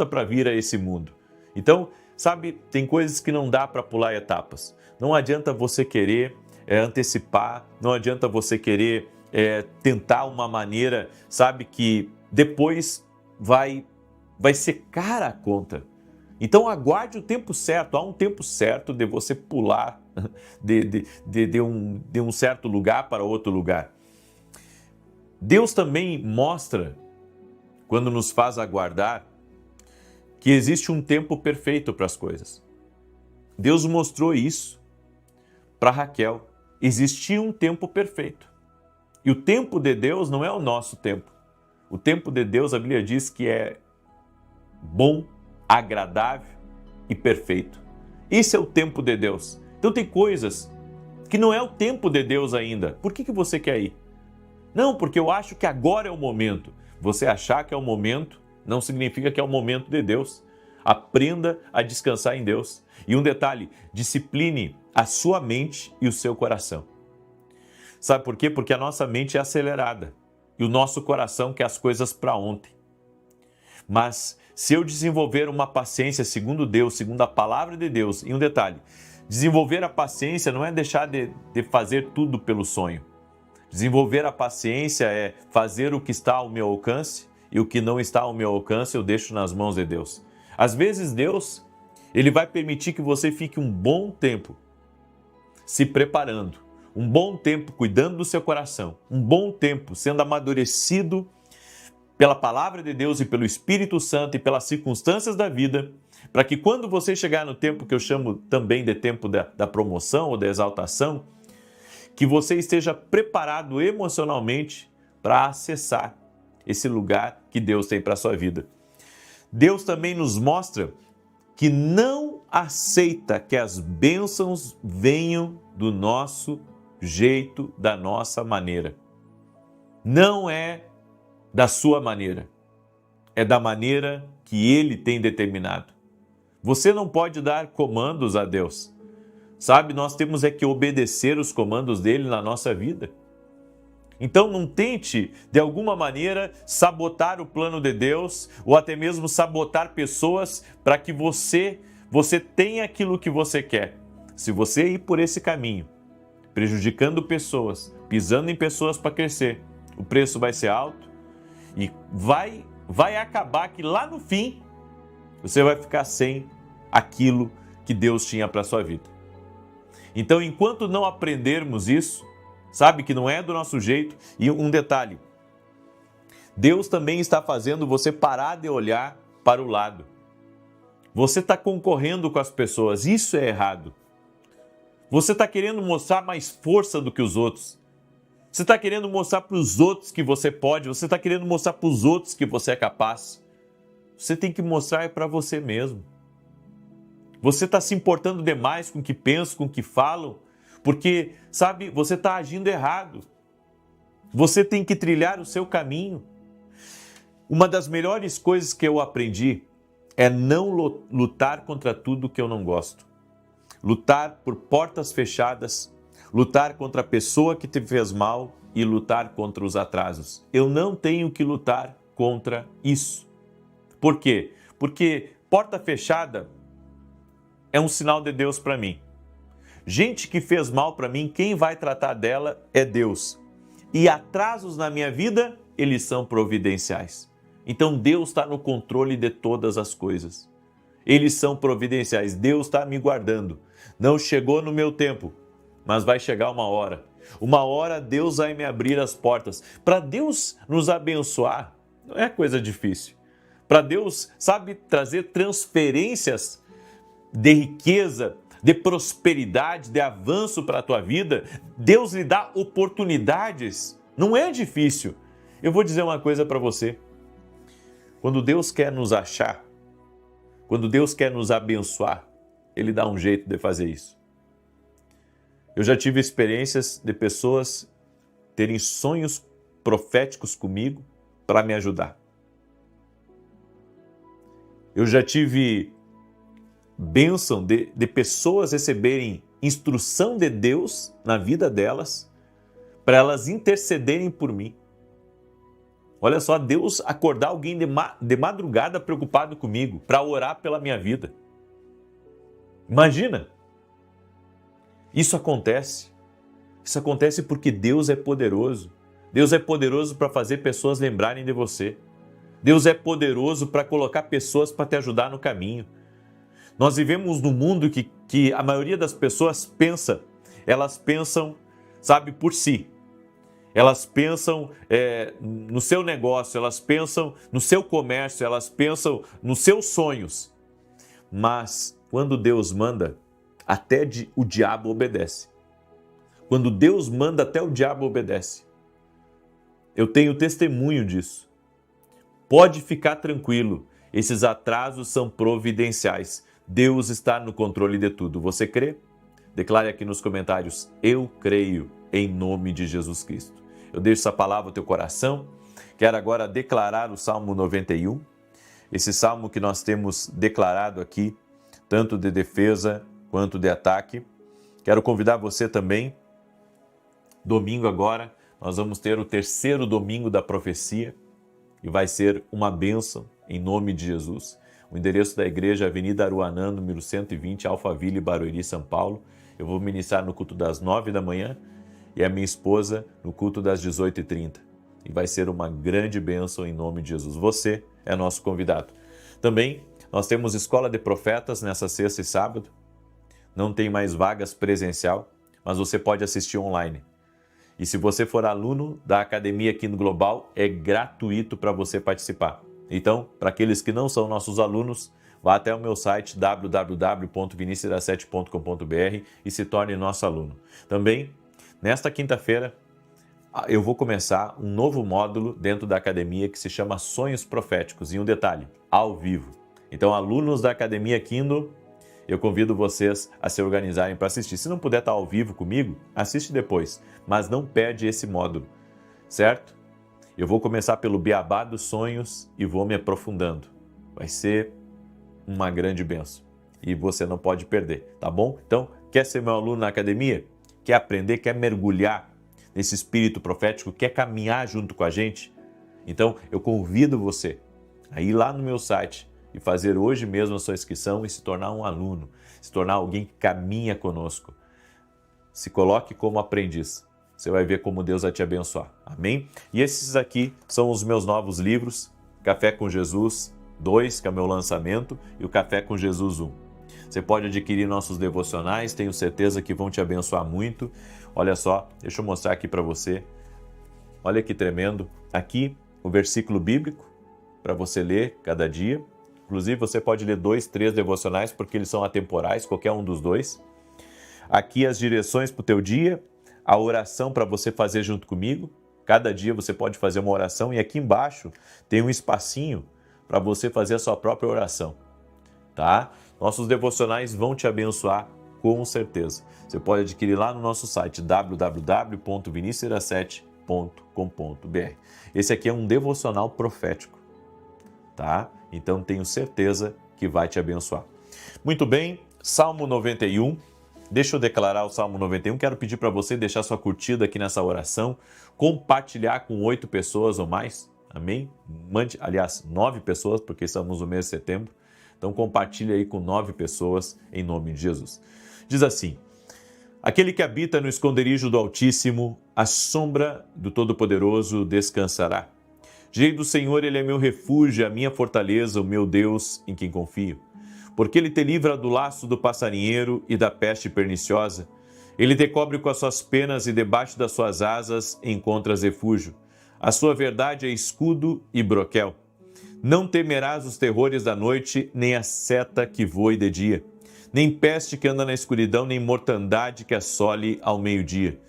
para vir a esse mundo. Então, sabe, tem coisas que não dá para pular etapas. Não adianta você querer antecipar, não adianta você querer tentar uma maneira, sabe, que depois vai secar a conta. Então aguarde o tempo certo, há um tempo certo de você pular de um certo lugar para outro lugar. Deus também mostra, quando nos faz aguardar, que existe um tempo perfeito para as coisas. Deus mostrou isso para Raquel. Existia um tempo perfeito. E o tempo de Deus não é o nosso tempo. O tempo de Deus, a Bíblia diz que é bom, agradável e perfeito. Esse é o tempo de Deus. Então tem coisas que não é o tempo de Deus ainda. Por que você quer ir? Não, porque eu acho que agora é o momento. Você achar que é o momento não significa que é o momento de Deus. Aprenda a descansar em Deus. E um detalhe, discipline a sua mente e o seu coração. Sabe por quê? Porque a nossa mente é acelerada e o nosso coração quer as coisas para ontem. Mas se eu desenvolver uma paciência segundo Deus, segundo a palavra de Deus, e um detalhe, desenvolver a paciência não é deixar de fazer tudo pelo sonho. Desenvolver a paciência é fazer o que está ao meu alcance e o que não está ao meu alcance eu deixo nas mãos de Deus. Às vezes Deus, Ele vai permitir que você fique um bom tempo se preparando, um bom tempo cuidando do seu coração, um bom tempo sendo amadurecido pela palavra de Deus e pelo Espírito Santo e pelas circunstâncias da vida, para que quando você chegar no tempo que eu chamo também de tempo da promoção ou da exaltação, que você esteja preparado emocionalmente para acessar esse lugar que Deus tem para a sua vida. Deus também nos mostra que não aceita que as bênçãos venham do nosso jeito, da nossa maneira. Não é da sua maneira, é da maneira que Ele tem determinado. Você não pode dar comandos a Deus. Sabe, nós temos que obedecer os comandos dele na nossa vida. Então não tente, de alguma maneira, sabotar o plano de Deus ou até mesmo sabotar pessoas para que você tenha aquilo que você quer. Se você ir por esse caminho, prejudicando pessoas, pisando em pessoas para crescer, o preço vai ser alto e vai acabar que lá no fim você vai ficar sem aquilo que Deus tinha para a sua vida. Então, enquanto não aprendermos isso, sabe que não é do nosso jeito. E um detalhe, Deus também está fazendo você parar de olhar para o lado. Você está concorrendo com as pessoas, isso é errado. Você está querendo mostrar mais força do que os outros. Você está querendo mostrar para os outros que você pode, você está querendo mostrar para os outros que você é capaz. Você tem que mostrar para você mesmo. Você está se importando demais com o que pensam, com o que falam, porque, sabe, você está agindo errado. Você tem que trilhar o seu caminho. Uma das melhores coisas que eu aprendi é não lutar contra tudo que eu não gosto. Lutar por portas fechadas, lutar contra a pessoa que te fez mal e lutar contra os atrasos. Eu não tenho que lutar contra isso. Por quê? Porque porta fechada é um sinal de Deus para mim. Gente que fez mal para mim, quem vai tratar dela é Deus. E atrasos na minha vida, eles são providenciais. Então Deus está no controle de todas as coisas. Eles são providenciais. Deus está me guardando. Não chegou no meu tempo, mas vai chegar uma hora. Uma hora Deus vai me abrir as portas. Para Deus nos abençoar, não é coisa difícil. Para Deus, sabe, trazer transferências de riqueza, de prosperidade, de avanço para a tua vida, Deus lhe dá oportunidades. Não é difícil. Eu vou dizer uma coisa para você. Quando Deus quer nos achar, quando Deus quer nos abençoar, Ele dá um jeito de fazer isso. Eu já tive experiências de pessoas terem sonhos proféticos comigo para me ajudar. Eu já tive bênção de pessoas receberem instrução de Deus na vida delas, para elas intercederem por mim. Olha só, Deus acordar alguém de madrugada preocupado comigo, para orar pela minha vida. Imagina! Isso acontece. Isso acontece porque Deus é poderoso. Deus é poderoso para fazer pessoas lembrarem de você. Deus é poderoso para colocar pessoas para te ajudar no caminho. Nós vivemos num mundo que a maioria das pessoas elas pensam, sabe, por si. Elas pensam no seu negócio, elas pensam no seu comércio, elas pensam nos seus sonhos. Mas quando Deus manda, até o diabo obedece. Quando Deus manda, até o diabo obedece. Eu tenho testemunho disso. Pode ficar tranquilo, esses atrasos são providenciais. Deus está no controle de tudo. Você crê? Declare aqui nos comentários, eu creio em nome de Jesus Cristo. Eu deixo essa palavra no teu coração. Quero agora declarar o Salmo 91, esse salmo que nós temos declarado aqui, tanto de defesa quanto de ataque. Quero convidar você também, domingo agora, nós vamos ter o terceiro domingo da profecia e vai ser uma bênção em nome de Jesus. O endereço da igreja é Avenida Aruanã, número 120, Alphaville, Barueri, São Paulo. Eu vou ministrar no culto das 9 da manhã e a minha esposa no culto das 18h30. E vai ser uma grande bênção em nome de Jesus. Você é nosso convidado. Também nós temos Escola de Profetas nessa sexta e sábado. Não tem mais vagas presencial, mas você pode assistir online. E se você for aluno da Academia aqui no Global, é gratuito para você participar. Então, para aqueles que não são nossos alunos, vá até o meu site www.vinicius7.com.br e se torne nosso aluno. Também, nesta quinta-feira, eu vou começar um novo módulo dentro da academia que se chama Sonhos Proféticos. E um detalhe, ao vivo. Então, alunos da Academia Kindle, eu convido vocês a se organizarem para assistir. Se não puder estar ao vivo comigo, assiste depois, mas não perde esse módulo, certo? Eu vou começar pelo Beabá dos Sonhos e vou me aprofundando. Vai ser uma grande bênção e você não pode perder, tá bom? Então, quer ser meu aluno na academia? Quer aprender? Quer mergulhar nesse espírito profético? Quer caminhar junto com a gente? Então, eu convido você a ir lá no meu site e fazer hoje mesmo a sua inscrição e se tornar um aluno, se tornar alguém que caminha conosco. Se coloque como aprendiz. Você vai ver como Deus vai te abençoar. Amém? E esses aqui são os meus novos livros, Café com Jesus 2, que é o meu lançamento, e o Café com Jesus 1. Você pode adquirir nossos devocionais, tenho certeza que vão te abençoar muito. Olha só, deixa eu mostrar aqui para você. Olha que tremendo. Aqui, o versículo bíblico, para você ler cada dia. Inclusive, você pode ler 2, 3 devocionais, porque eles são atemporais, qualquer um dos dois. Aqui as direções para o teu dia, a oração para você fazer junto comigo. Cada dia você pode fazer uma oração e aqui embaixo tem um espacinho para você fazer a sua própria oração, tá? Nossos devocionais vão te abençoar com certeza. Você pode adquirir lá no nosso site www.vinicius7.com.br. Esse aqui é um devocional profético, tá? Então tenho certeza que vai te abençoar. Muito bem, Salmo 91. Deixa eu declarar o Salmo 91. Quero pedir para você deixar sua curtida aqui nessa oração, compartilhar com 8 pessoas ou mais. Amém? Mande, aliás, 9 pessoas, porque estamos no mês de setembro. Então compartilhe aí com 9 pessoas em nome de Jesus. Diz assim: aquele que habita no esconderijo do Altíssimo, à sombra do Todo-Poderoso descansará. Direi do Senhor, ele é meu refúgio, a minha fortaleza, o meu Deus em quem confio. Porque ele te livra do laço do passarinheiro e da peste perniciosa. Ele te cobre com as suas penas e debaixo das suas asas encontras refúgio. A sua verdade é escudo e broquel. Não temerás os terrores da noite, nem a seta que voe de dia, nem peste que anda na escuridão, nem mortandade que assole ao meio-dia.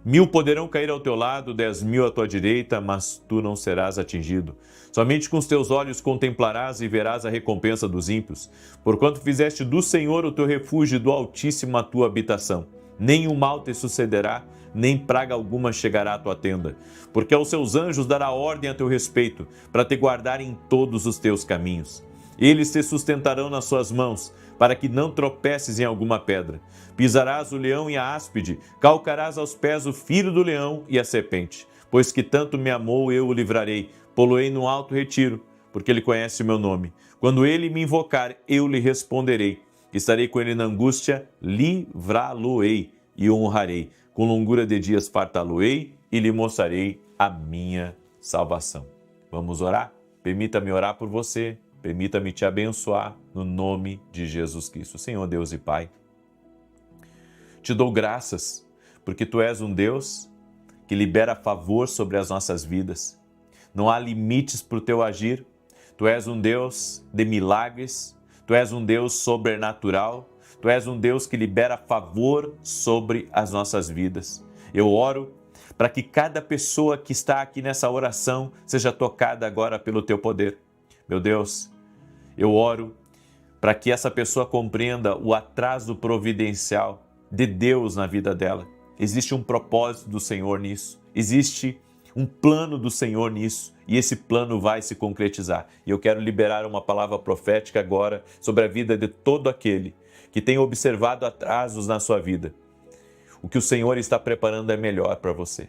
1000 poderão cair ao teu lado, 10.000 à tua direita, mas tu não serás atingido. Somente com os teus olhos contemplarás e verás a recompensa dos ímpios. Porquanto fizeste do Senhor o teu refúgio e do Altíssimo a tua habitação. Nem o mal te sucederá, nem praga alguma chegará à tua tenda. Porque aos seus anjos dará ordem a teu respeito, para te guardar em todos os teus caminhos. Eles te sustentarão nas suas mãos, para que não tropeces em alguma pedra. Pisarás o leão e a áspide, calcarás aos pés o filho do leão e a serpente. Pois que tanto me amou, eu o livrarei, pô-lo-ei no alto retiro, porque ele conhece o meu nome. Quando ele me invocar, eu lhe responderei. Estarei com ele na angústia, livrá-lo-ei e o honrarei. Com longura de dias fartá-lo-ei e lhe mostrarei a minha salvação. Vamos orar? Permita-me orar por você permita-me te abençoar no nome de Jesus Cristo. Senhor Deus e Pai, te dou graças porque Tu és um Deus que libera favor sobre as nossas vidas. Não há limites para o Teu agir. Tu és um Deus de milagres, Tu és um Deus sobrenatural, Tu és um Deus que libera favor sobre as nossas vidas. Eu oro para que cada pessoa que está aqui nessa oração seja tocada agora pelo Teu poder. Meu Deus, eu oro para que essa pessoa compreenda o atraso providencial de Deus na vida dela. Existe um propósito do Senhor nisso, existe um plano do Senhor nisso, e esse plano vai se concretizar. E eu quero liberar uma palavra profética agora sobre a vida de todo aquele que tem observado atrasos na sua vida. O que o Senhor está preparando é melhor para você.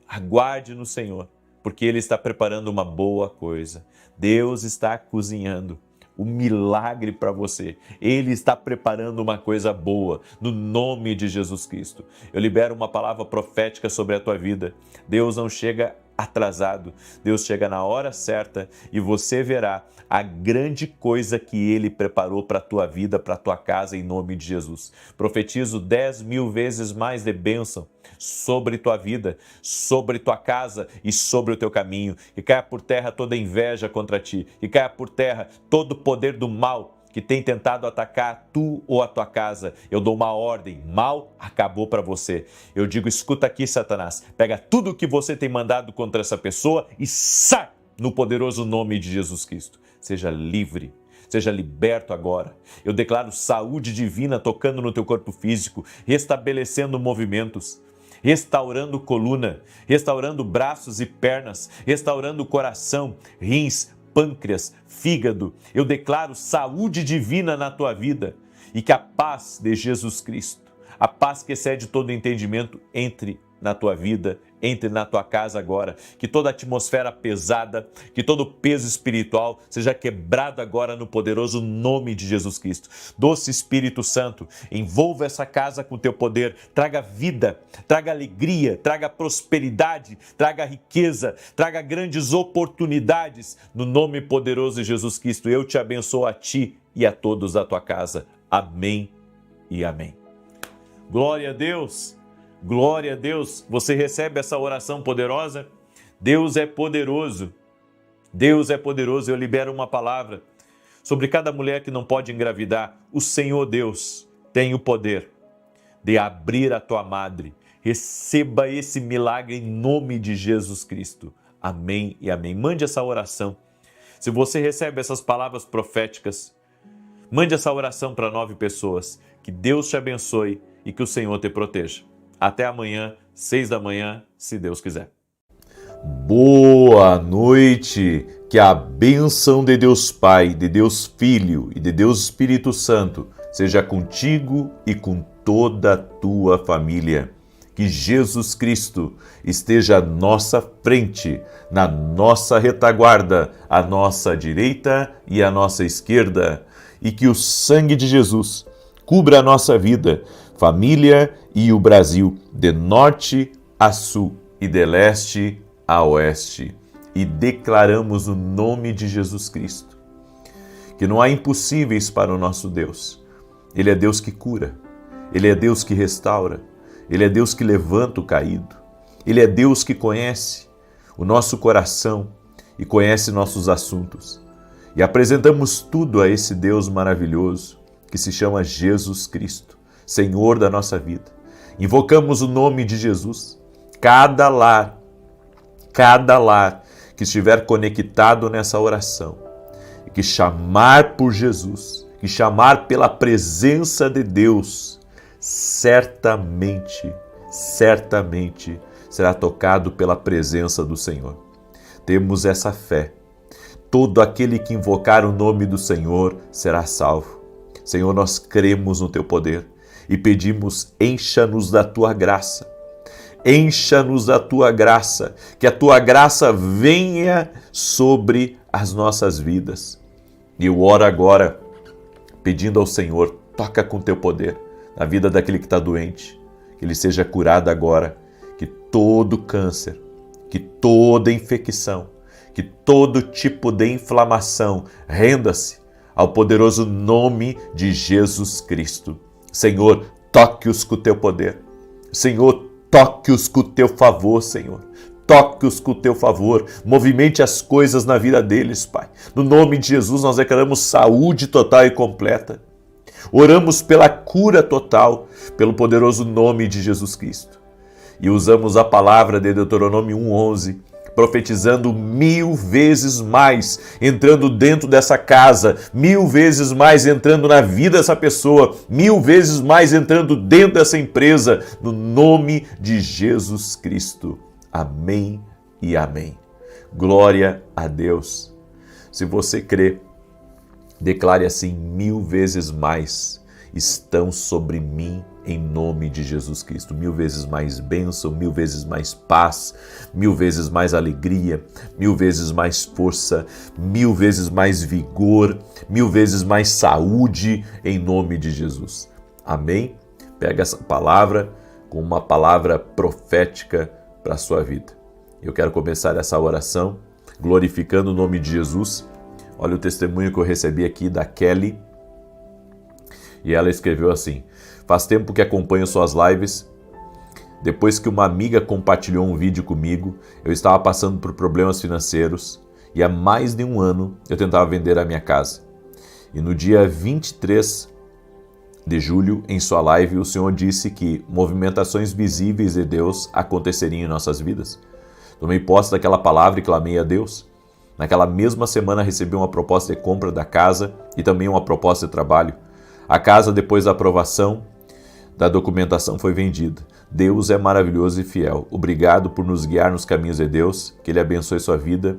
Aguarde no Senhor, porque Ele está preparando uma boa coisa. Deus está cozinhando o milagre para você. Ele está preparando uma coisa boa, no nome de Jesus Cristo. Eu libero uma palavra profética sobre a tua vida. Deus não chega atrasado, Deus chega na hora certa e você verá a grande coisa que Ele preparou para a tua vida, para a tua casa, em nome de Jesus. Profetizo 10.000 vezes mais de bênção sobre tua vida, sobre tua casa e sobre o teu caminho. Que caia por terra toda inveja contra ti, que caia por terra todo o poder do mal que tem tentado atacar tu ou a tua casa. Eu dou uma ordem, mal acabou para você. Eu digo, escuta aqui, Satanás, pega tudo o que você tem mandado contra essa pessoa e sai no poderoso nome de Jesus Cristo. Seja livre, seja liberto agora. Eu declaro saúde divina tocando no teu corpo físico, restabelecendo movimentos, restaurando coluna, restaurando braços e pernas, restaurando coração, rins, pâncreas, fígado. Eu declaro saúde divina na tua vida e que a paz de Jesus Cristo, a paz que excede todo entendimento, entre na tua vida, entre na tua casa agora. Que toda atmosfera pesada, que todo peso espiritual seja quebrado agora no poderoso nome de Jesus Cristo. Doce Espírito Santo, envolva essa casa com teu poder, traga vida, traga alegria, traga prosperidade, traga riqueza, traga grandes oportunidades. No nome poderoso de Jesus Cristo, eu te abençoo a ti e a todos da tua casa. Amém e amém. Glória a Deus! Glória a Deus, você recebe essa oração poderosa? Deus é poderoso, Deus é poderoso. Eu libero uma palavra sobre cada mulher que não pode engravidar. O Senhor Deus tem o poder de abrir a tua madre. Receba esse milagre em nome de Jesus Cristo. Amém e amém. Mande essa oração. Se você recebe essas palavras proféticas, mande essa oração para 9 pessoas. Que Deus te abençoe e que o Senhor te proteja. Até amanhã, 6 da manhã, se Deus quiser. Boa noite! Que a bênção de Deus Pai, de Deus Filho e de Deus Espírito Santo seja contigo e com toda a tua família. Que Jesus Cristo esteja à nossa frente, na nossa retaguarda, à nossa direita e à nossa esquerda. E que o sangue de Jesus cubra a nossa vida, família e o Brasil, de norte a sul e de leste a oeste. E declaramos o nome de Jesus Cristo, que não há impossíveis para o nosso Deus. Ele é Deus que cura, Ele é Deus que restaura, Ele é Deus que levanta o caído, Ele é Deus que conhece o nosso coração e conhece nossos assuntos. E apresentamos tudo a esse Deus maravilhoso que se chama Jesus Cristo, Senhor da nossa vida. Invocamos o nome de Jesus. Cada lar que estiver conectado nessa oração, e que chamar por Jesus, que chamar pela presença de Deus, certamente será tocado pela presença do Senhor. Temos essa fé. Todo aquele que invocar o nome do Senhor será salvo. Senhor, nós cremos no teu poder e pedimos, encha-nos da tua graça. Encha-nos da tua graça, que a tua graça venha sobre as nossas vidas. E eu oro agora, pedindo ao Senhor, toca com teu poder na vida daquele que está doente, que ele seja curado agora, que todo câncer, que toda infecção, que todo tipo de inflamação renda-se ao poderoso nome de Jesus Cristo. Senhor, toque-os com o teu poder. Senhor, toque-os com o teu favor, Senhor. Toque-os com o teu favor, movimente as coisas na vida deles, Pai. No nome de Jesus, nós declaramos saúde total e completa. Oramos pela cura total, pelo poderoso nome de Jesus Cristo. E usamos a palavra de Deuteronômio 1:11, profetizando 1000 vezes mais, entrando dentro dessa casa, 1000 vezes mais entrando na vida dessa pessoa, 1000 vezes mais entrando dentro dessa empresa, no nome de Jesus Cristo. Amém e amém. Glória a Deus. Se você crê, declare assim: 1000 vezes mais estão sobre mim em nome de Jesus Cristo. 1000 vezes mais bênção, 1000 vezes mais paz, 1000 vezes mais alegria, 1000 vezes mais força, 1000 vezes mais vigor, 1000 vezes mais saúde em nome de Jesus. Amém? Pega essa palavra como uma palavra profética para a sua vida. Eu quero começar essa oração glorificando o nome de Jesus. Olha o testemunho que eu recebi aqui da Kelly. E ela escreveu assim: faz tempo que acompanho suas lives. Depois que uma amiga compartilhou um vídeo comigo, eu estava passando por problemas financeiros e há mais de um ano eu tentava vender a minha casa. E no dia 23 de julho, em sua live, o Senhor disse que movimentações visíveis de Deus aconteceriam em nossas vidas. Tomei posse daquela palavra e clamei a Deus. Naquela mesma semana recebi uma proposta de compra da casa e também uma proposta de trabalho. A casa, depois da aprovação da documentação, foi vendida. Deus é maravilhoso e fiel. Obrigado por nos guiar nos caminhos de Deus. Que Ele abençoe sua vida.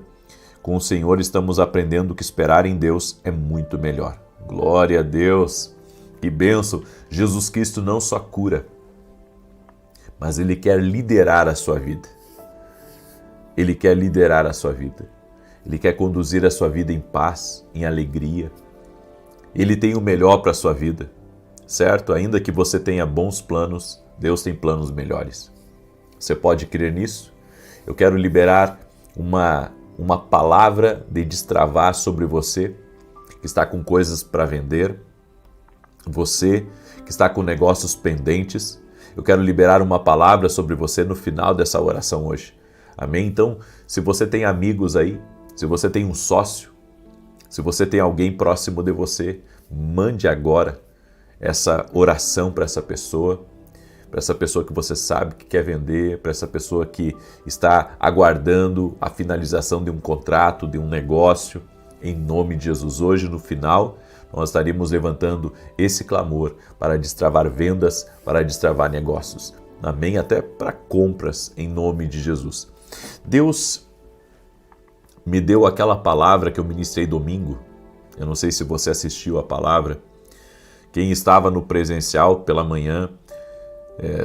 Com o Senhor estamos aprendendo que esperar em Deus é muito melhor. Glória a Deus. Que bênção. Jesus Cristo não só cura, mas Ele quer liderar a sua vida. Ele quer liderar a sua vida. Ele quer conduzir a sua vida em paz, em alegria. Ele tem o melhor para a sua vida, certo? Ainda que você tenha bons planos, Deus tem planos melhores. Você pode crer nisso? Eu quero liberar uma palavra de destravar sobre você que está com coisas para vender, você que está com negócios pendentes. Eu quero liberar uma palavra sobre você no final dessa oração hoje. Amém? Então, se você tem amigos aí, se você tem um sócio, se você tem alguém próximo de você, mande agora essa oração para essa pessoa que você sabe que quer vender, para essa pessoa que está aguardando a finalização de um contrato, de um negócio, em nome de Jesus. Hoje, no final, nós estaremos levantando esse clamor para destravar vendas, para destravar negócios. Amém? Até para compras, em nome de Jesus. Deus me deu aquela palavra que eu ministrei domingo. Eu não sei se você assistiu a palavra. Quem estava no presencial pela manhã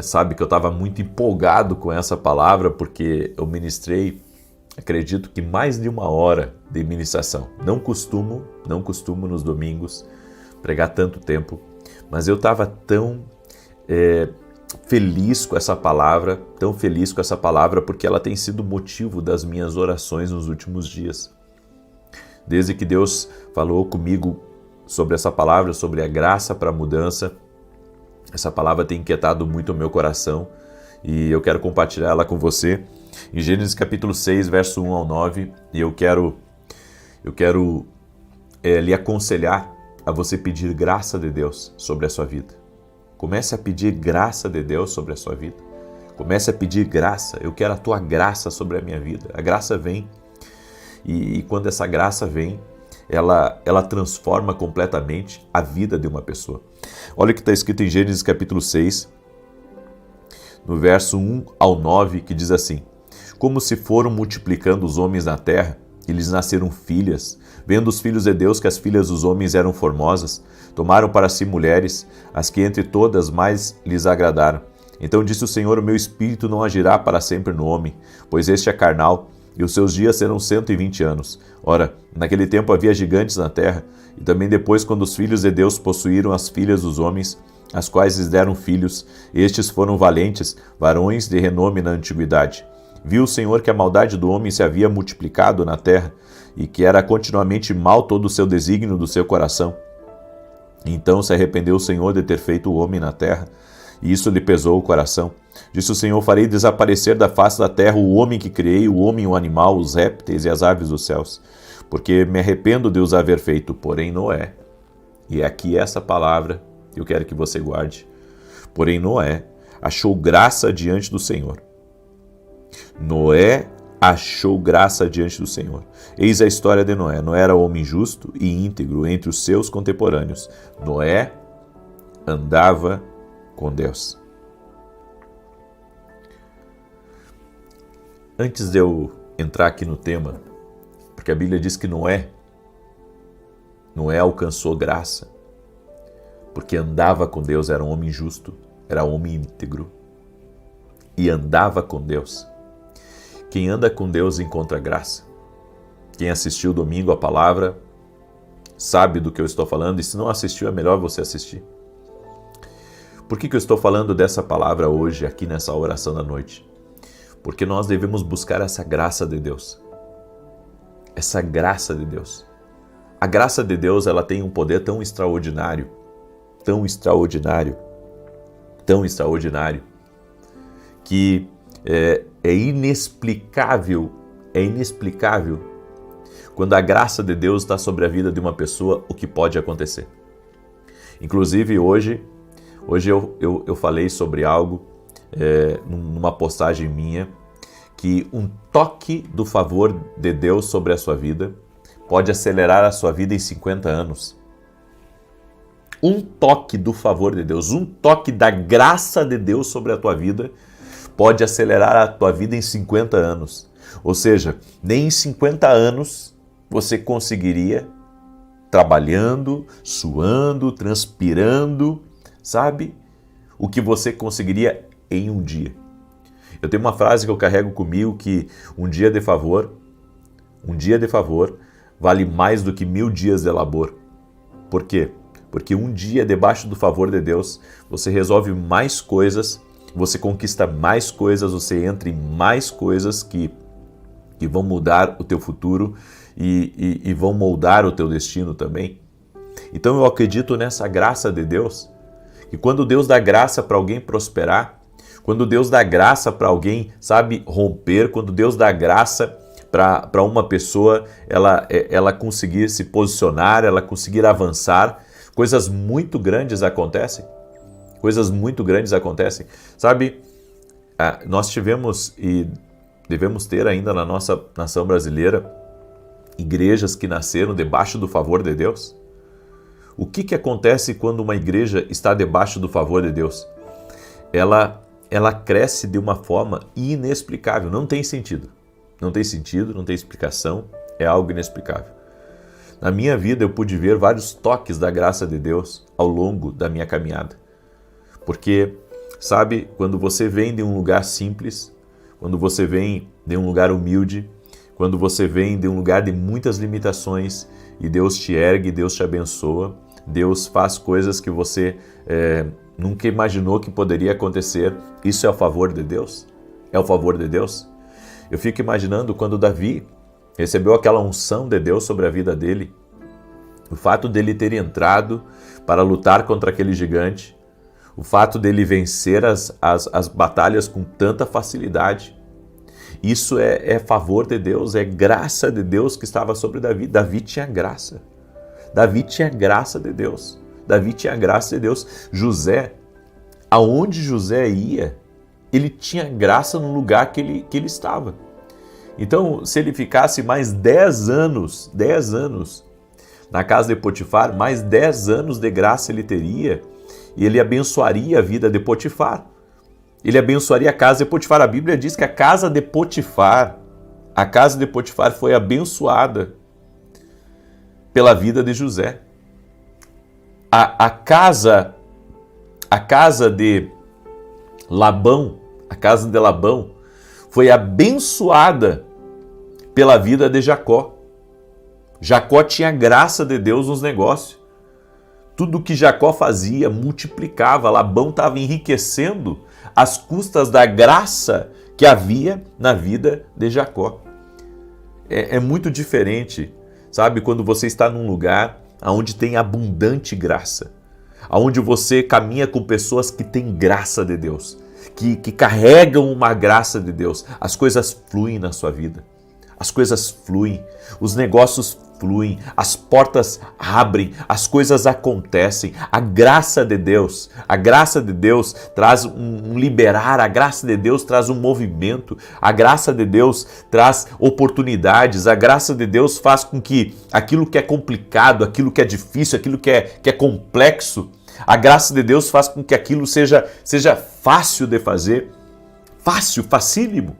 sabe que eu estava muito empolgado com essa palavra, porque eu ministrei, acredito que mais de 1 hora de ministração. Não costumo nos domingos pregar tanto tempo, mas eu estava tão feliz com essa palavra, porque ela tem sido motivo das minhas orações nos últimos dias. Desde que Deus falou comigo sobre essa palavra, sobre a graça para a mudança, essa palavra tem inquietado muito o meu coração e eu quero compartilhar ela com você. Em Gênesis capítulo 6, verso 1 ao 9, e eu quero lhe aconselhar a você pedir graça de Deus sobre a sua vida. Comece a pedir graça de Deus sobre a sua vida. Comece a pedir graça. Eu quero a tua graça sobre a minha vida. A graça vem e quando essa graça vem, ela transforma completamente a vida de uma pessoa. Olha o que está escrito em Gênesis capítulo 6, no verso 1 ao 9, que diz assim: como se foram multiplicando os homens na terra, e lhes nasceram filhas, vendo os filhos de Deus que as filhas dos homens eram formosas, tomaram para si mulheres, as que entre todas mais lhes agradaram. Então disse o Senhor: o meu espírito não agirá para sempre no homem, pois este é carnal, e os seus dias serão 120 anos. Ora, naquele tempo havia gigantes na terra, e também depois, quando os filhos de Deus possuíram as filhas dos homens, as quais lhes deram filhos, estes foram valentes, varões de renome na antiguidade. Viu o Senhor que a maldade do homem se havia multiplicado na terra e que era continuamente mal todo o seu desígnio do seu coração. Então se arrependeu o Senhor de ter feito o homem na terra, e isso lhe pesou o coração. Disse o Senhor: farei desaparecer da face da terra o homem que criei, o homem, o animal, os répteis e as aves dos céus, porque me arrependo de os haver feito. Porém Noé, e aqui essa palavra eu quero que você guarde, porém Noé achou graça diante do Senhor. Noé achou graça diante do Senhor. Eis a história de Noé. Noé era homem justo e íntegro entre os seus contemporâneos. Noé andava com Deus. Antes de eu entrar aqui no tema, porque a Bíblia diz que Noé alcançou graça, porque andava com Deus, era um homem justo, era um homem íntegro e andava com Deus. Quem anda com Deus encontra graça. Quem assistiu domingo a palavra sabe do que eu estou falando, e se não assistiu é melhor você assistir. Por que eu estou falando dessa palavra hoje, aqui nessa oração da noite? Porque nós devemos buscar essa graça de Deus. Essa graça de Deus. A graça de Deus, ela tem um poder tão extraordinário, tão extraordinário, tão extraordinário, que é inexplicável quando a graça de Deus está sobre a vida de uma pessoa, o que pode acontecer. Inclusive hoje eu falei sobre algo numa postagem minha, que um toque do favor de Deus sobre a sua vida pode acelerar a sua vida em 50 anos. Um toque do favor de Deus, um toque da graça de Deus sobre a tua vida pode acelerar a tua vida em 50 anos. Ou seja, nem em 50 anos você conseguiria, trabalhando, suando, transpirando, sabe? O que você conseguiria em um dia. Eu tenho uma frase que eu carrego comigo, que um dia de favor vale mais do que 1000 dias de labor. Por quê? Porque um dia debaixo do favor de Deus, você resolve mais coisas, você conquista mais coisas, você entra em mais coisas que vão mudar o teu futuro e vão moldar o teu destino também. Então eu acredito nessa graça de Deus, que quando Deus dá graça para alguém prosperar, quando Deus dá graça para alguém, sabe, romper, quando Deus dá graça para uma pessoa, ela conseguir se posicionar, ela conseguir avançar, coisas muito grandes acontecem. Coisas muito grandes acontecem. Sabe, nós tivemos e devemos ter ainda na nossa nação brasileira igrejas que nasceram debaixo do favor de Deus. O que acontece quando uma igreja está debaixo do favor de Deus? Ela cresce de uma forma inexplicável. Não tem sentido. Não tem sentido, não tem explicação. É algo inexplicável. Na minha vida eu pude ver vários toques da graça de Deus ao longo da minha caminhada. Porque, sabe, quando você vem de um lugar simples, quando você vem de um lugar humilde, quando você vem de um lugar de muitas limitações e Deus te ergue, Deus te abençoa, Deus faz coisas que você nunca imaginou que poderia acontecer. Isso é o favor de Deus? É o favor de Deus? Eu fico imaginando quando Davi recebeu aquela unção de Deus sobre a vida dele, o fato dele ter entrado para lutar contra aquele gigante, o fato dele vencer as batalhas com tanta facilidade. Isso é favor de Deus, é graça de Deus que estava sobre Davi. Davi tinha graça. Davi tinha graça de Deus. Davi tinha graça de Deus. José, aonde José ia, ele tinha graça no lugar que ele estava. Então, se ele ficasse mais 10 anos na casa de Potifar, mais 10 anos de graça ele teria, e ele abençoaria a vida de Potifar. Ele abençoaria a casa de Potifar. A Bíblia diz que a casa de Potifar foi abençoada pela vida de José. A casa de Labão, foi abençoada pela vida de Jacó. Jacó tinha graça de Deus nos negócios. Tudo que Jacó fazia multiplicava. Labão estava enriquecendo às custas da graça que havia na vida de Jacó. É muito diferente, sabe, quando você está num lugar onde tem abundante graça, onde você caminha com pessoas que têm graça de Deus, que carregam uma graça de Deus. As coisas fluem na sua vida, as coisas fluem, os negócios fluem, as portas abrem, as coisas acontecem. A graça de Deus traz um liberar, a graça de Deus traz um movimento, a graça de Deus traz oportunidades, a graça de Deus faz com que aquilo que é complicado, aquilo que é difícil, aquilo que é complexo, a graça de Deus faz com que aquilo seja fácil de fazer, facílimo.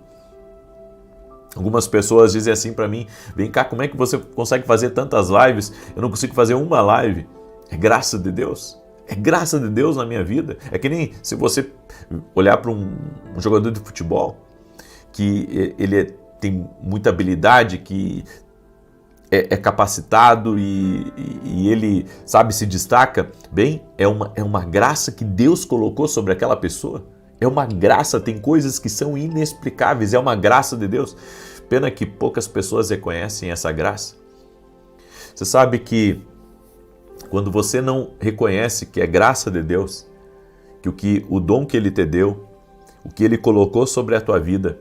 Algumas pessoas dizem assim para mim, vem cá, como é que você consegue fazer tantas lives? Eu não consigo fazer uma live. É graça de Deus. É graça de Deus na minha vida. É que nem se você olhar para um jogador de futebol, que ele tem muita habilidade, que é capacitado e ele, sabe, se destaca. Bem, é uma graça que Deus colocou sobre aquela pessoa. É uma graça, tem coisas que são inexplicáveis, é uma graça de Deus. Pena que poucas pessoas reconhecem essa graça. Você sabe que quando você não reconhece que é graça de Deus, que o dom que Ele te deu, o que Ele colocou sobre a tua vida,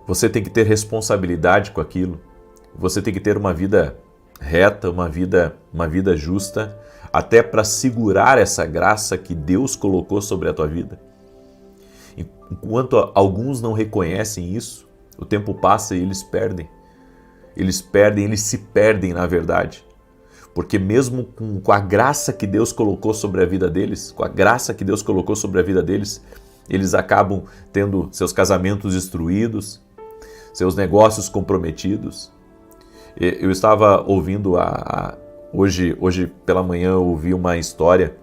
você tem que ter responsabilidade com aquilo. Você tem que ter uma vida reta, uma vida justa, até para segurar essa graça que Deus colocou sobre a tua vida. Enquanto alguns não reconhecem isso, o tempo passa e eles se perdem na verdade. Porque mesmo com a graça que Deus colocou sobre a vida deles, eles acabam tendo seus casamentos destruídos, seus negócios comprometidos. Eu estava ouvindo, hoje pela manhã eu ouvi uma história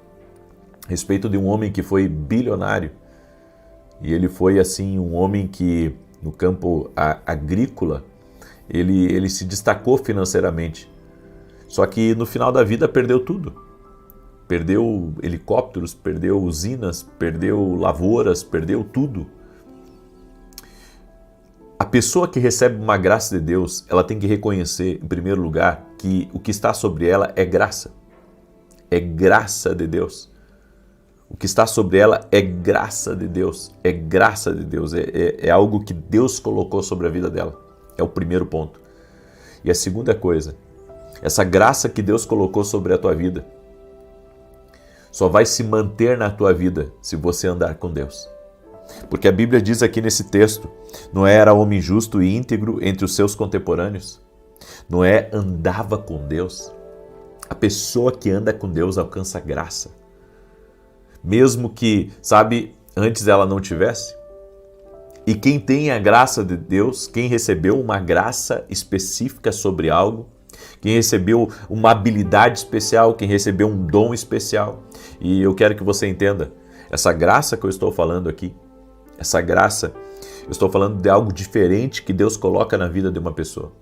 a respeito de um homem que foi bilionário. E ele foi assim um homem que no campo agrícola ele se destacou financeiramente. Só que no final da vida perdeu tudo. Perdeu helicópteros, perdeu usinas, perdeu lavouras, perdeu tudo. A pessoa que recebe uma graça de Deus, ela tem que reconhecer, em primeiro lugar, que o que está sobre ela é graça. É graça de Deus. O que está sobre ela é graça de Deus, é graça de Deus, é algo que Deus colocou sobre a vida dela. É o primeiro ponto. E a segunda coisa, essa graça que Deus colocou sobre a tua vida só vai se manter na tua vida se você andar com Deus. Porque a Bíblia diz aqui nesse texto, Noé era homem justo e íntegro entre os seus contemporâneos. Noé andava com Deus. A pessoa que anda com Deus alcança graça. Mesmo que, sabe, antes ela não tivesse. E quem tem a graça de Deus, quem recebeu uma graça específica sobre algo, quem recebeu uma habilidade especial, quem recebeu um dom especial. E eu quero que você entenda, essa graça que eu estou falando aqui, essa graça, eu estou falando de algo diferente que Deus coloca na vida de uma pessoa.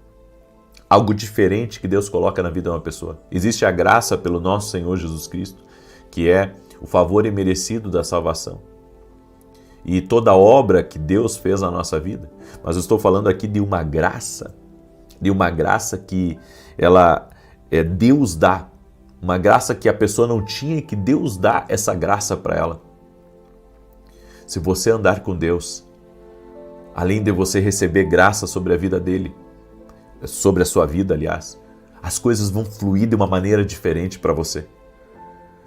Algo diferente que Deus coloca na vida de uma pessoa. Existe a graça pelo nosso Senhor Jesus Cristo, que é o favor imerecido da salvação. E toda obra que Deus fez na nossa vida. Mas eu estou falando aqui de uma graça que Deus dá. Uma graça que a pessoa não tinha e que Deus dá essa graça para ela. Se você andar com Deus, além de você receber graça sobre a vida dele, sobre a sua vida, aliás, as coisas vão fluir de uma maneira diferente para você.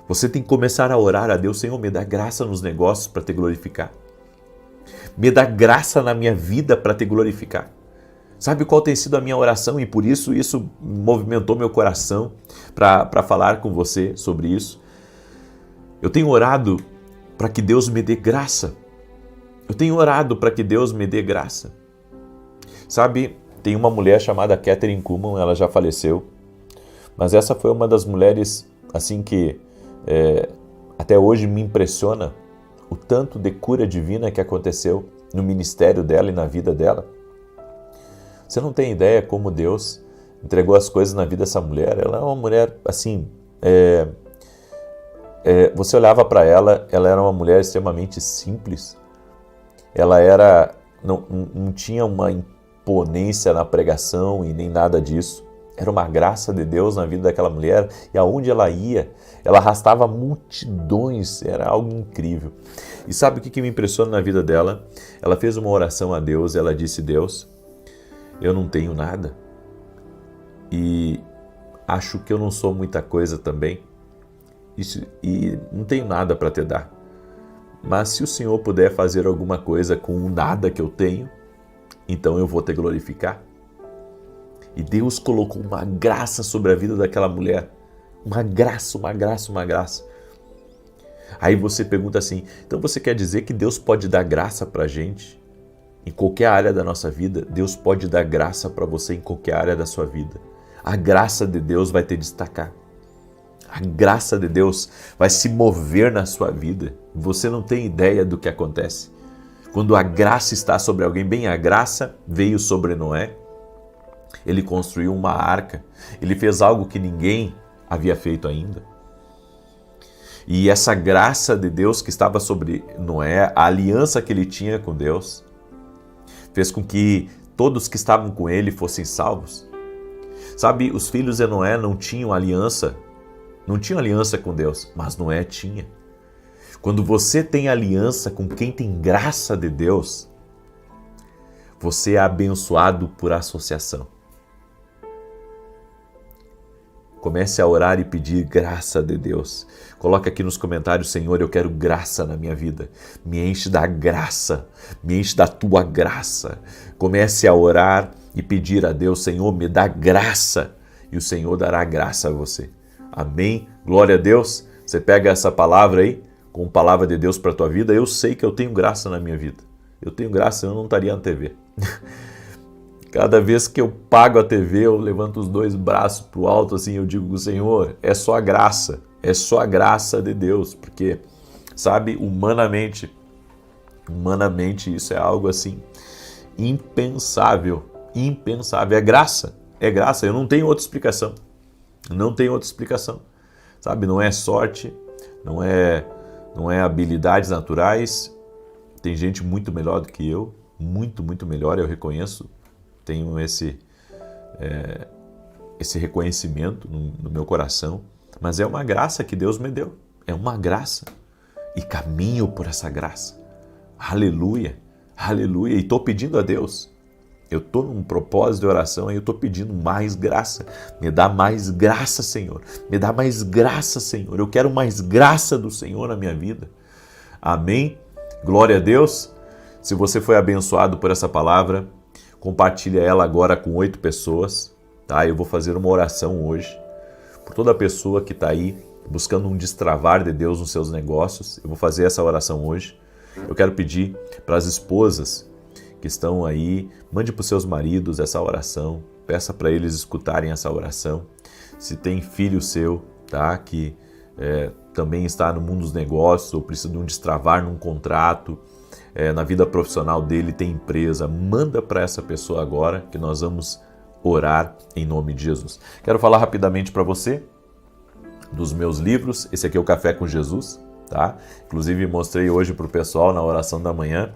Você tem que começar a orar a Deus, Senhor, me dá graça nos negócios para te glorificar. Me dá graça na minha vida para te glorificar. Sabe qual tem sido a minha oração? E por isso movimentou meu coração para falar com você sobre isso. Eu tenho orado para que Deus me dê graça. Eu tenho orado para que Deus me dê graça. Sabe, tem uma mulher chamada Kathryn Kuhlman, ela já faleceu. Mas essa foi uma das mulheres assim que até hoje me impressiona o tanto de cura divina que aconteceu no ministério dela e na vida dela. Você não tem ideia como Deus entregou as coisas na vida dessa mulher. Ela é uma mulher assim, você olhava para ela, ela era uma mulher extremamente simples. Ela era não tinha uma imponência na pregação e nem nada disso. Era uma graça de Deus na vida daquela mulher, e aonde ela ia, ela arrastava multidões, era algo incrível. E sabe o que me impressiona na vida dela? Ela fez uma oração a Deus, ela disse: Deus, eu não tenho nada, e acho que eu não sou muita coisa também, e não tenho nada para te dar. Mas se o Senhor puder fazer alguma coisa com o nada que eu tenho, então eu vou te glorificar. E Deus colocou uma graça sobre a vida daquela mulher. Uma graça, uma graça, uma graça. Aí você pergunta assim, então você quer dizer que Deus pode dar graça pra gente? Em qualquer área da nossa vida, Deus pode dar graça para você em qualquer área da sua vida. A graça de Deus vai te destacar. A graça de Deus vai se mover na sua vida. Você não tem ideia do que acontece. Quando a graça está sobre alguém, bem, a graça veio sobre Noé. Ele construiu uma arca. Ele fez algo que ninguém havia feito ainda. E essa graça de Deus que estava sobre Noé, a aliança que ele tinha com Deus, fez com que todos que estavam com ele fossem salvos. Sabe, os filhos de Noé não tinham aliança com Deus, mas Noé tinha. Quando você tem aliança com quem tem graça de Deus, você é abençoado por associação. Comece a orar e pedir graça de Deus. Coloque aqui nos comentários: Senhor, eu quero graça na minha vida. Me enche da graça, me enche da tua graça. Comece a orar e pedir a Deus: Senhor, me dá graça. E o Senhor dará graça a você. Amém? Glória a Deus. Você pega essa palavra aí, como palavra de Deus para a tua vida. Eu sei que eu tenho graça na minha vida. Eu tenho graça, eu não estaria na TV. Cada vez que eu pago a TV, eu levanto os dois braços para o alto, assim, eu digo: Senhor, é só a graça de Deus, porque, sabe, humanamente isso é algo assim, impensável, é graça, eu não tenho outra explicação, sabe, não é sorte, não é habilidades naturais, tem gente muito melhor do que eu, muito melhor, eu reconheço, tenho esse reconhecimento no meu coração, mas é uma graça que Deus me deu, é uma graça, e caminho por essa graça, aleluia, e estou pedindo a Deus, eu estou num propósito de oração e eu estou pedindo mais graça, me dá mais graça, Senhor, eu quero mais graça do Senhor na minha vida, amém, glória a Deus. Se você foi abençoado por essa palavra, compartilha ela agora com 8 pessoas, tá? Eu vou fazer uma oração hoje por toda pessoa que está aí buscando um destravar de Deus nos seus negócios. Eu vou fazer essa oração hoje. Eu quero pedir para as esposas que estão aí, mande para os seus maridos essa oração, peça para eles escutarem essa oração. Se tem filho seu, tá? Que também está no mundo dos negócios ou precisa de um destravar num contrato, na vida profissional dele, tem empresa, manda para essa pessoa agora que nós vamos orar em nome de Jesus. Quero falar rapidamente para você dos meus livros. Esse aqui é o Café com Jesus, tá? Inclusive mostrei hoje para o pessoal na oração da manhã.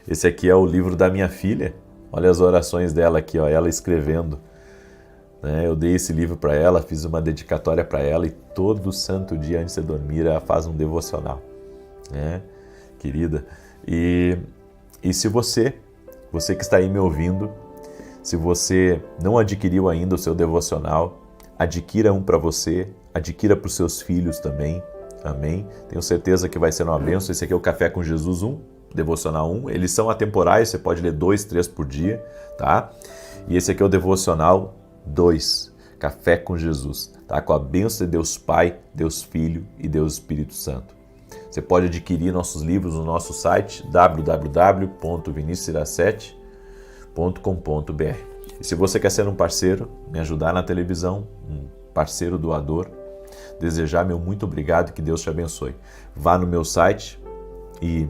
Esse aqui é o livro da minha filha. Olha as orações dela aqui, ó, ela escrevendo. Eu dei esse livro para ela, fiz uma dedicatória para ela e todo santo dia antes de dormir ela faz um devocional, querida. E se você que está aí me ouvindo, se você não adquiriu ainda o seu devocional, adquira um para você, adquira para os seus filhos também, amém? Tenho certeza que vai ser uma bênção. Esse aqui é o Café com Jesus 1, Devocional 1, eles são atemporais, você pode ler 2, 3 por dia, tá? E esse aqui é o Devocional 2, Café com Jesus, tá? Com a bênção de Deus Pai, Deus Filho e Deus Espírito Santo. Você pode adquirir nossos livros no nosso site www.vinicius17.com.br. E se você quer ser um parceiro, me ajudar na televisão, um parceiro doador, desejar meu muito obrigado, que Deus te abençoe. Vá no meu site e,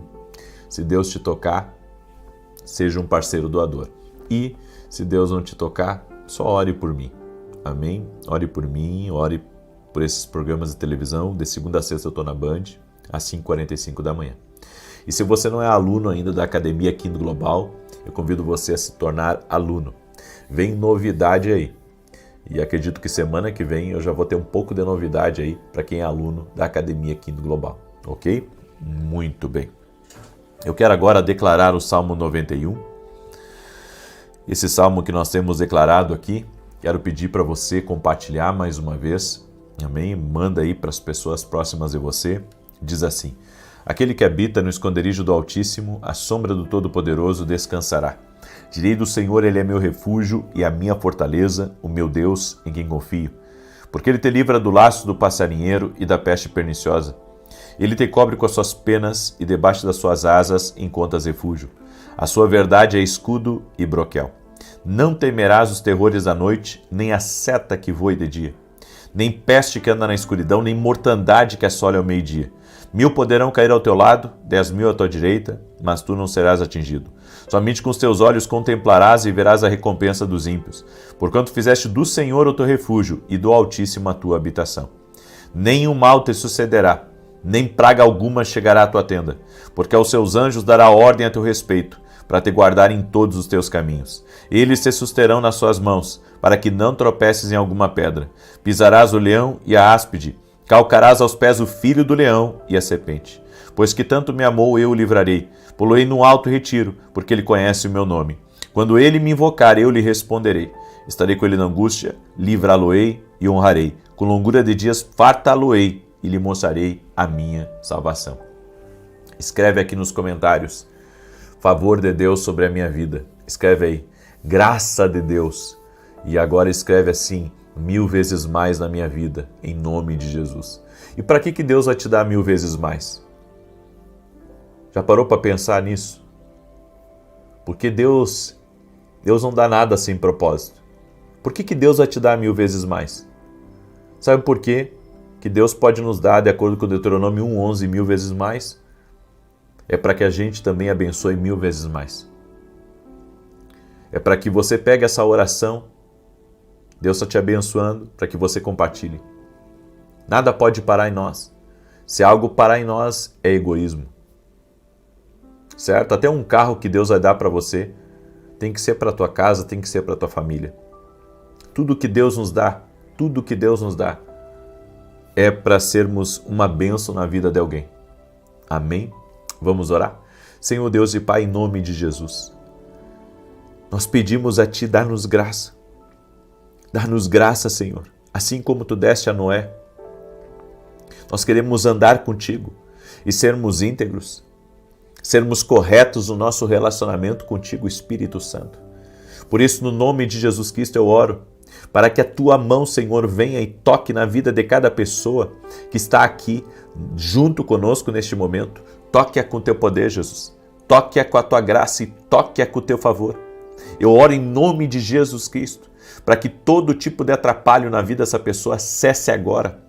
se Deus te tocar, seja um parceiro doador. E, se Deus não te tocar, só ore por mim. Amém? Ore por mim, ore por esses programas de televisão. De segunda a sexta eu estou na Band, às 5h45 da manhã. E se você não é aluno ainda da Academia Kingdom Global, eu convido você a se tornar aluno. Vem novidade aí. E acredito que semana que vem eu já vou ter um pouco de novidade aí para quem é aluno da Academia Kingdom Global, ok? Muito bem. Eu quero agora declarar o Salmo 91. Esse salmo que nós temos declarado aqui, quero pedir para você compartilhar mais uma vez. Amém? Manda aí para as pessoas próximas de você. Diz assim: aquele que habita no esconderijo do Altíssimo, à sombra do Todo-Poderoso descansará. Direi do Senhor, Ele é meu refúgio e a minha fortaleza, o meu Deus em quem confio. Porque Ele te livra do laço do passarinheiro e da peste perniciosa. Ele te cobre com as suas penas e debaixo das suas asas encontras refúgio. A sua verdade é escudo e broquel. Não temerás os terrores da noite, nem a seta que voe de dia, nem peste que anda na escuridão, nem mortandade que assole ao meio-dia. 1000 poderão cair ao teu lado, 10.000 à tua direita, mas tu não serás atingido. Somente com os teus olhos contemplarás e verás a recompensa dos ímpios, porquanto fizeste do Senhor o teu refúgio e do Altíssimo a tua habitação. Nenhum mal te sucederá, nem praga alguma chegará à tua tenda, porque aos seus anjos dará ordem a teu respeito, para te guardar em todos os teus caminhos. Eles te susterão nas suas mãos, para que não tropeces em alguma pedra. Pisarás o leão e a áspide, calcarás aos pés o filho do leão e a serpente. Pois que tanto me amou, eu o livrarei. Poloei num alto retiro, porque ele conhece o meu nome. Quando ele me invocar, eu lhe responderei. Estarei com ele na angústia, livrá-lo-ei e honrarei. Com longura de dias fartá-lo-ei e lhe mostrarei a minha salvação. Escreve aqui nos comentários: favor de Deus sobre a minha vida. Escreve aí: graça de Deus. E agora escreve assim: 1000 vezes mais na minha vida, em nome de Jesus. E para que Deus vai te dar 1000 vezes mais? Já parou para pensar nisso? Porque Deus não dá nada sem propósito. Por que Deus vai te dar 1000 vezes mais? Sabe por quê? Que Deus pode nos dar, de acordo com Deuteronômio 1:11, 1000 vezes mais? É para que a gente também abençoe 1000 vezes mais. É para que você pegue essa oração, Deus está te abençoando, para que você compartilhe. Nada pode parar em nós. Se algo parar em nós, é egoísmo. Certo? Até um carro que Deus vai dar para você, tem que ser para a tua casa, tem que ser para a tua família. Tudo que Deus nos dá, é para sermos uma bênção na vida de alguém. Amém? Vamos orar? Senhor Deus e Pai, em nome de Jesus, nós pedimos a Ti, dá-nos graça. Dá-nos graça, Senhor, assim como Tu deste a Noé. Nós queremos andar contigo e sermos íntegros, sermos corretos no nosso relacionamento contigo, Espírito Santo. Por isso, no nome de Jesus Cristo, eu oro para que a Tua mão, Senhor, venha e toque na vida de cada pessoa que está aqui junto conosco neste momento. Toque-a com o Teu poder, Jesus. Toque-a com a Tua graça e toque-a com o Teu favor. Eu oro em nome de Jesus Cristo para que todo tipo de atrapalho na vida dessa pessoa cesse agora.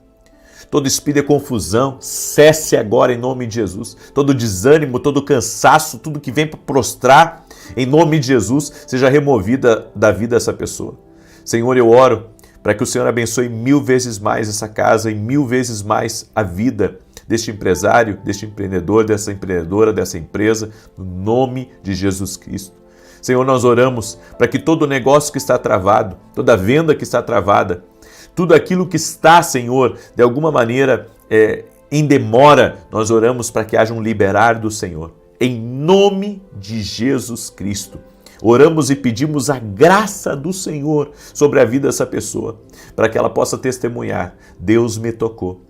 Todo espírito de confusão cesse agora em nome de Jesus. Todo desânimo, todo cansaço, tudo que vem para prostrar, em nome de Jesus, seja removida da vida dessa pessoa. Senhor, eu oro para que o Senhor abençoe 1000 vezes mais essa casa e 1000 vezes mais a vida deste empresário, deste empreendedor, dessa empreendedora, dessa empresa, no nome de Jesus Cristo. Senhor, nós oramos para que todo negócio que está travado, toda venda que está travada, tudo aquilo que está, Senhor, de alguma maneira em demora, nós oramos para que haja um liberar do Senhor. Em nome de Jesus Cristo. Oramos e pedimos a graça do Senhor sobre a vida dessa pessoa, para que ela possa testemunhar: Deus me tocou,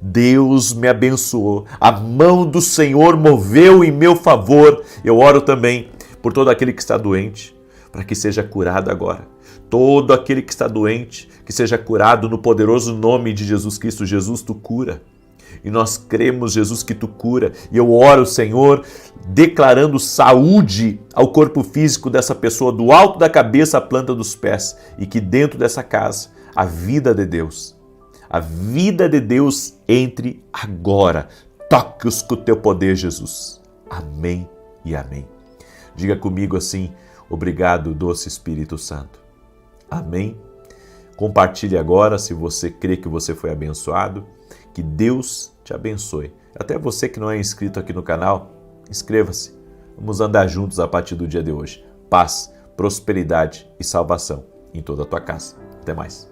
Deus me abençoou, a mão do Senhor moveu em meu favor. Eu oro também por todo aquele que está doente, para que seja curado agora. Todo aquele que está doente, que seja curado no poderoso nome de Jesus Cristo. Jesus, Tu cura. E nós cremos, Jesus, que Tu cura. E eu oro, Senhor, declarando saúde ao corpo físico dessa pessoa, do alto da cabeça à planta dos pés. E que dentro dessa casa, a vida de Deus entre agora. Toque-os com o Teu poder, Jesus. Amém e amém. Diga comigo assim: obrigado, doce Espírito Santo. Amém. Compartilhe agora se você crê que você foi abençoado. Que Deus te abençoe. Até você que não é inscrito aqui no canal, Inscreva-se. Vamos andar juntos a partir do dia de hoje. Paz, prosperidade e salvação em toda a tua casa. Até mais.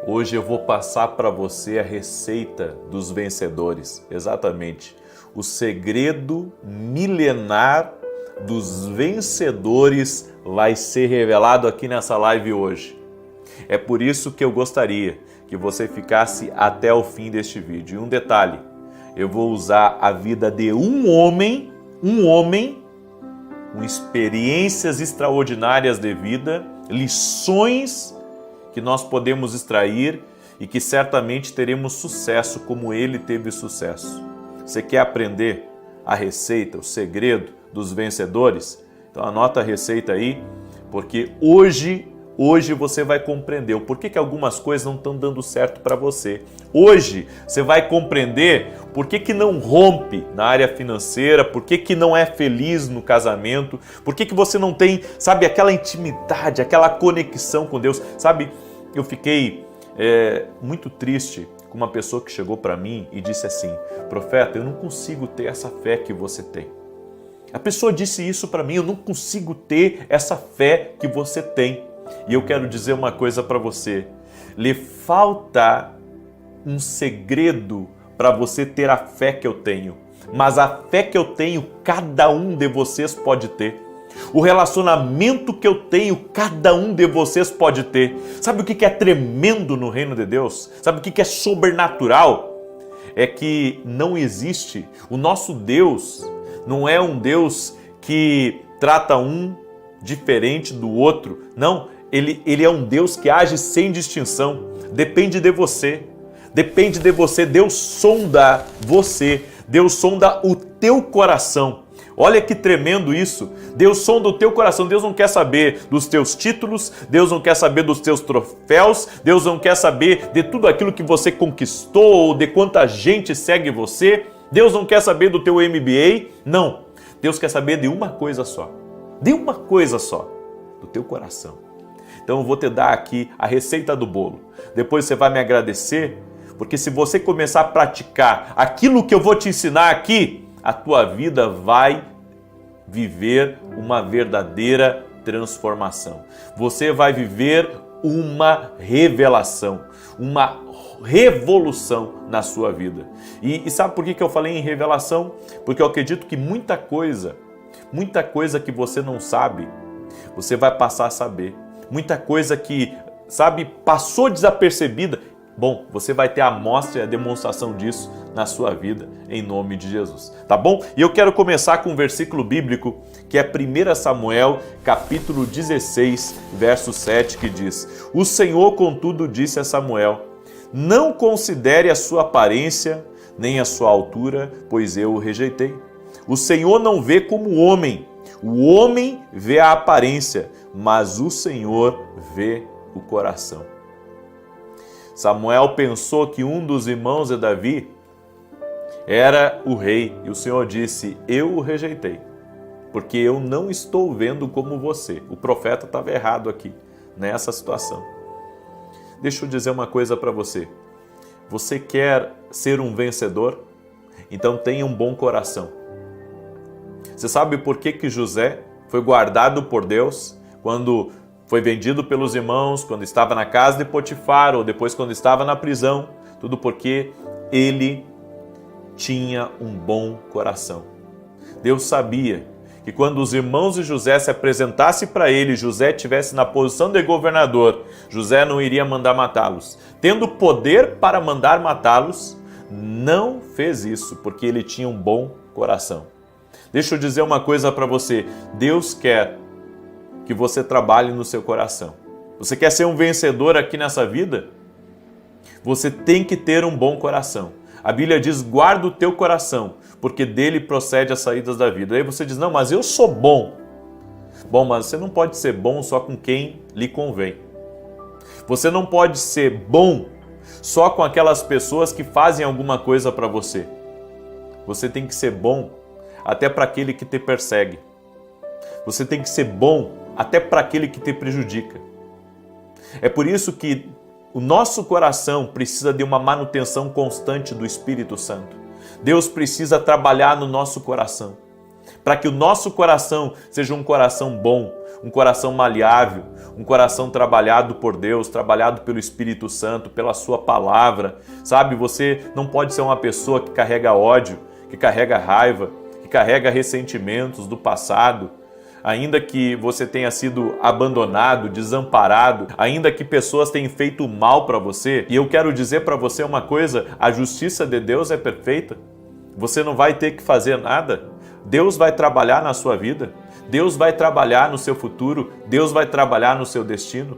Hoje eu vou passar para você a receita dos vencedores. Exatamente. O segredo milenar dos vencedores vai ser revelado aqui nessa live hoje. É por isso que eu gostaria que você ficasse até o fim deste vídeo. E um detalhe, eu vou usar a vida de um homem com experiências extraordinárias de vida, lições que nós podemos extrair e que certamente teremos sucesso como ele teve sucesso. Você quer aprender a receita, o segredo dos vencedores? Então anota a receita aí, porque hoje você vai compreender o porquê que algumas coisas não estão dando certo para você. Hoje você vai compreender por que não rompe na área financeira, por que não é feliz no casamento, por que você não tem, sabe, aquela intimidade, aquela conexão com Deus. Sabe, eu fiquei muito triste com uma pessoa que chegou para mim e disse assim: profeta, eu não consigo ter essa fé que você tem. A pessoa disse isso para mim: eu não consigo ter essa fé que você tem. E eu quero dizer uma coisa para você: lhe falta um segredo para você ter a fé que eu tenho. Mas a fé que eu tenho, cada um de vocês pode ter. O relacionamento que eu tenho, cada um de vocês pode ter. Sabe o que é tremendo no reino de Deus? Sabe o que é sobrenatural? É que não existe. O nosso Deus não é um Deus que trata um diferente do outro. Não, ele é um Deus que age sem distinção. Depende de você. Depende de você. Deus sonda você. Deus sonda o teu coração. Olha que tremendo isso. Deus sonda o teu coração. Deus não quer saber dos teus títulos, Deus não quer saber dos teus troféus, Deus não quer saber de tudo aquilo que você conquistou ou de quanta gente segue você. Deus não quer saber do teu MBA. Não. Deus quer saber de uma coisa só. De uma coisa só. Do teu coração. Então eu vou te dar aqui a receita do bolo. Depois você vai me agradecer, porque se você começar a praticar aquilo que eu vou te ensinar aqui, a tua vida vai viver uma verdadeira transformação. Você vai viver uma revelação, uma revolução na sua vida. E sabe por que eu falei em revelação? Porque eu acredito que muita coisa que você não sabe, você vai passar a saber. Muita coisa que, sabe, passou desapercebida, bom, você vai ter a amostra e a demonstração disso na sua vida, em nome de Jesus, tá bom? E eu quero começar com um versículo bíblico, que é 1 Samuel, capítulo 16, verso 7, que diz: o Senhor, contudo, disse a Samuel: não considere a sua aparência, nem a sua altura, pois eu o rejeitei. O Senhor não vê como o homem vê a aparência, mas o Senhor vê o coração. Samuel pensou que um dos irmãos de Davi era o rei, e o Senhor disse: eu o rejeitei, porque eu não estou vendo como você. O profeta estava errado aqui, nessa situação. Deixa eu dizer uma coisa para você. Você quer ser um vencedor? Então tenha um bom coração. Você sabe por que José foi guardado por Deus quando foi vendido pelos irmãos, quando estava na casa de Potifar ou depois quando estava na prisão? Tudo porque ele tinha um bom coração. Deus sabia que quando os irmãos de José se apresentassem para ele, José estivesse na posição de governador, José não iria mandar matá-los. Tendo poder para mandar matá-los, não fez isso, porque ele tinha um bom coração. Deixa eu dizer uma coisa para você. Deus quer que você trabalhe no seu coração. Você quer ser um vencedor aqui nessa vida? Você tem que ter um bom coração. A Bíblia diz: guarda o teu coração, porque dele procede as saídas da vida. Aí você diz: não, mas eu sou bom. Bom, mas você não pode ser bom só com quem lhe convém. Você não pode ser bom só com aquelas pessoas que fazem alguma coisa para você. Você tem que ser bom até para aquele que te persegue. Você tem que ser bom até para aquele que te prejudica. É por isso que o nosso coração precisa de uma manutenção constante do Espírito Santo. Deus precisa trabalhar no nosso coração, para que o nosso coração seja um coração bom, um coração maleável, um coração trabalhado por Deus, trabalhado pelo Espírito Santo, pela sua palavra. Sabe, você não pode ser uma pessoa que carrega ódio, que carrega raiva, que carrega ressentimentos do passado, ainda que você tenha sido abandonado, desamparado, ainda que pessoas tenham feito mal para você. E eu quero dizer para você uma coisa, a justiça de Deus é perfeita. Você não vai ter que fazer nada. Deus vai trabalhar na sua vida. Deus vai trabalhar no seu futuro, Deus vai trabalhar no seu destino.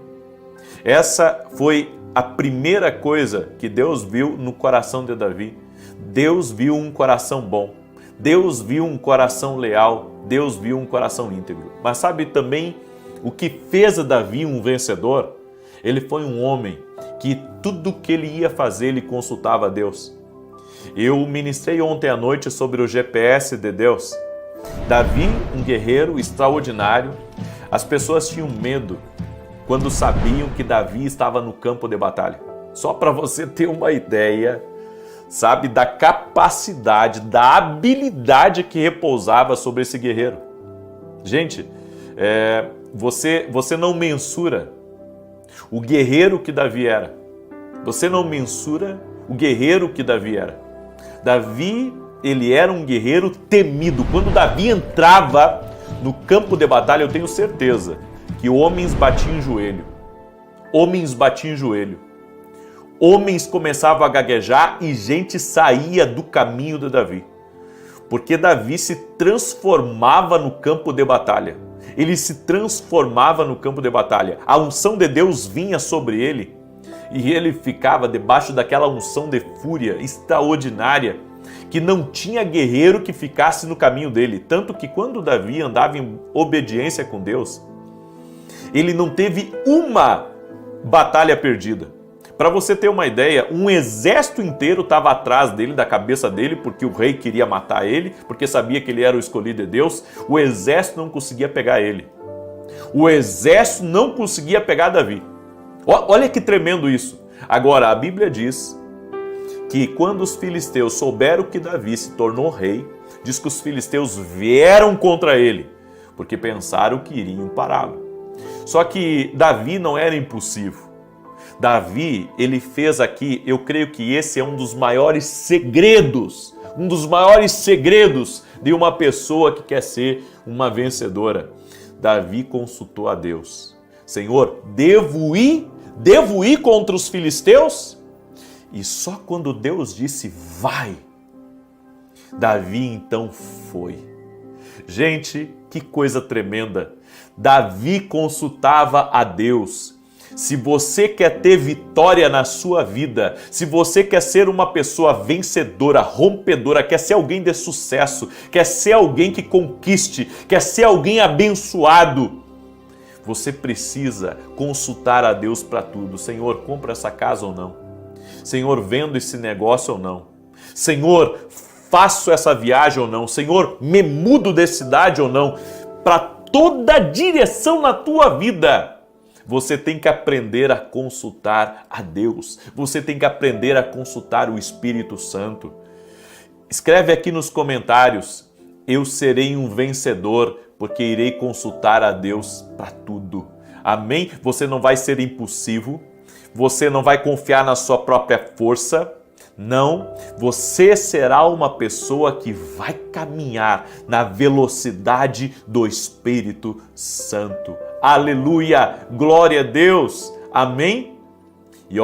Essa foi a primeira coisa que Deus viu no coração de Davi. Deus viu um coração bom, Deus viu um coração leal, Deus viu um coração íntegro. Mas sabe também o que fez Davi um vencedor? Ele foi um homem que tudo que ele ia fazer, ele consultava a Deus. Eu ministrei ontem à noite sobre o GPS de Deus. Davi, um guerreiro extraordinário, as pessoas tinham medo quando sabiam que Davi estava no campo de batalha. Só para você ter uma ideia, sabe, da capacidade, da habilidade que repousava sobre esse guerreiro. Gente, você não mensura o guerreiro que Davi era. Você não mensura o guerreiro que Davi era. Davi, ele era um guerreiro temido. Quando Davi entrava no campo de batalha, eu tenho certeza que homens batiam em joelho. Homens batiam em joelho. Homens começavam a gaguejar e gente saía do caminho de Davi. Porque Davi se transformava no campo de batalha. Ele se transformava no campo de batalha. A unção de Deus vinha sobre ele e ele ficava debaixo daquela unção de fúria extraordinária, que não tinha guerreiro que ficasse no caminho dele. Tanto que quando Davi andava em obediência com Deus, ele não teve uma batalha perdida. Para você ter uma ideia, um exército inteiro estava atrás dele, da cabeça dele, porque o rei queria matar ele, porque sabia que ele era o escolhido de Deus. O exército não conseguia pegar ele. O exército não conseguia pegar Davi. Olha que tremendo isso. Agora, a Bíblia diz que quando os filisteus souberam que Davi se tornou rei, diz que os filisteus vieram contra ele, porque pensaram que iriam pará-lo. Só que Davi não era impulsivo. Davi, ele fez aqui, eu creio que esse é um dos maiores segredos de uma pessoa que quer ser uma vencedora. Davi consultou a Deus. Senhor, devo ir contra os filisteus? E só quando Deus disse, vai, Davi então foi. Gente, que coisa tremenda. Davi consultava a Deus. Se você quer ter vitória na sua vida, se você quer ser uma pessoa vencedora, rompedora, quer ser alguém de sucesso, quer ser alguém que conquiste, quer ser alguém abençoado, você precisa consultar a Deus para tudo. Senhor, compra essa casa ou não? Senhor, vendo esse negócio ou não? Senhor, faço essa viagem ou não? Senhor, me mudo de cidade ou não? Para toda direção na tua vida, você tem que aprender a consultar a Deus. Você tem que aprender a consultar o Espírito Santo. Escreve aqui nos comentários, eu serei um vencedor, porque irei consultar a Deus para tudo. Amém? Você não vai ser impulsivo, você não vai confiar na sua própria força. Não, você será uma pessoa que vai caminhar na velocidade do Espírito Santo. Aleluia! Glória a Deus! Amém? E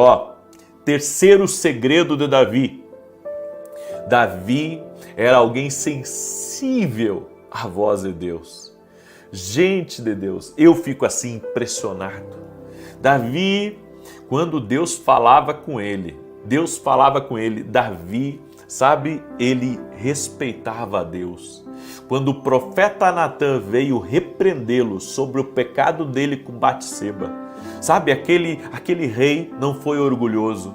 terceiro segredo de Davi. Davi era alguém sensível à voz de Deus. Gente de Deus, eu fico assim impressionado. Davi, quando Deus falava com ele, Davi, sabe, ele respeitava a Deus. Quando o profeta Natan veio repreendê-lo sobre o pecado dele com Batseba, sabe, aquele rei não foi orgulhoso.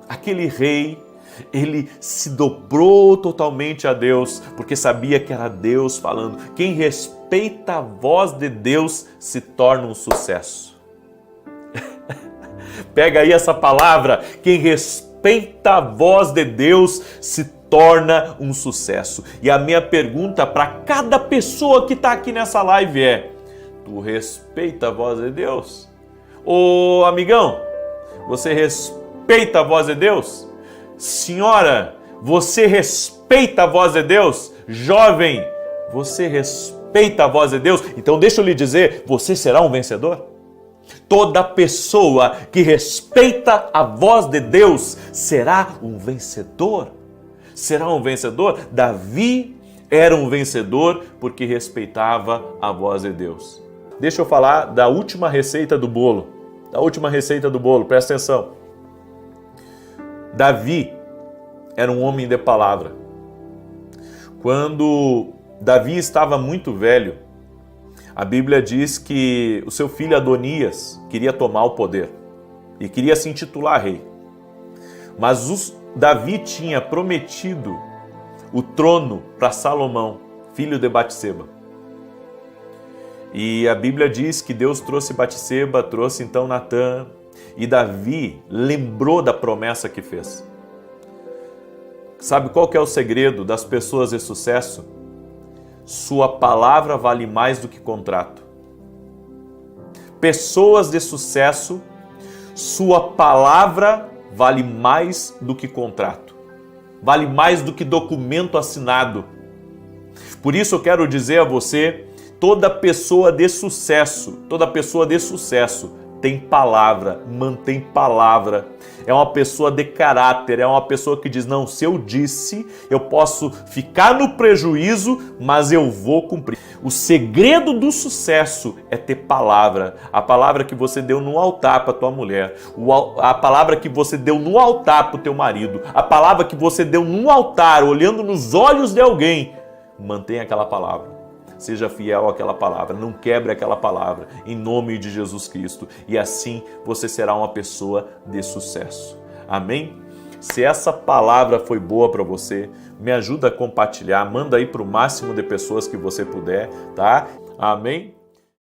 Aquele rei, ele se dobrou totalmente a Deus, porque sabia que era Deus falando. Quem respeita a voz de Deus se torna um sucesso. Pega aí essa palavra, quem respeita respeita a voz de Deus se torna um sucesso. E a minha pergunta para cada pessoa que está aqui nessa live é: tu respeita a voz de Deus? Ô amigão, você respeita a voz de Deus? Senhora, você respeita a voz de Deus? Jovem, você respeita a voz de Deus? Então deixa eu lhe dizer, você será um vencedor? Toda pessoa que respeita a voz de Deus será um vencedor. Será um vencedor? Davi era um vencedor porque respeitava a voz de Deus. Deixa eu falar da última receita do bolo. Presta atenção. Davi era um homem de palavra. Quando Davi estava muito velho, a Bíblia diz que o seu filho Adonias queria tomar o poder e queria se intitular rei. Mas Davi tinha prometido o trono para Salomão, filho de Batseba. E a Bíblia diz que Deus trouxe Batseba, trouxe então Natã, e Davi lembrou da promessa que fez. Sabe qual que é o segredo das pessoas de sucesso? Sua palavra vale mais do que contrato. Pessoas de sucesso, sua palavra vale mais do que contrato. Vale mais do que documento assinado. Por isso eu quero dizer a você, toda pessoa de sucesso tem palavra, mantém palavra. É uma pessoa de caráter, é uma pessoa que diz, não, se eu disse, eu posso ficar no prejuízo, mas eu vou cumprir. O segredo do sucesso é ter palavra. A palavra que você deu no altar para tua mulher, a palavra que você deu no altar para o teu marido, a palavra que você deu no altar, olhando nos olhos de alguém. Mantenha aquela palavra. Seja fiel àquela palavra, não quebre aquela palavra, em nome de Jesus Cristo. E assim você será uma pessoa de sucesso. Amém? Se essa palavra foi boa para você, me ajuda a compartilhar, manda aí para o máximo de pessoas que você puder, tá? Amém?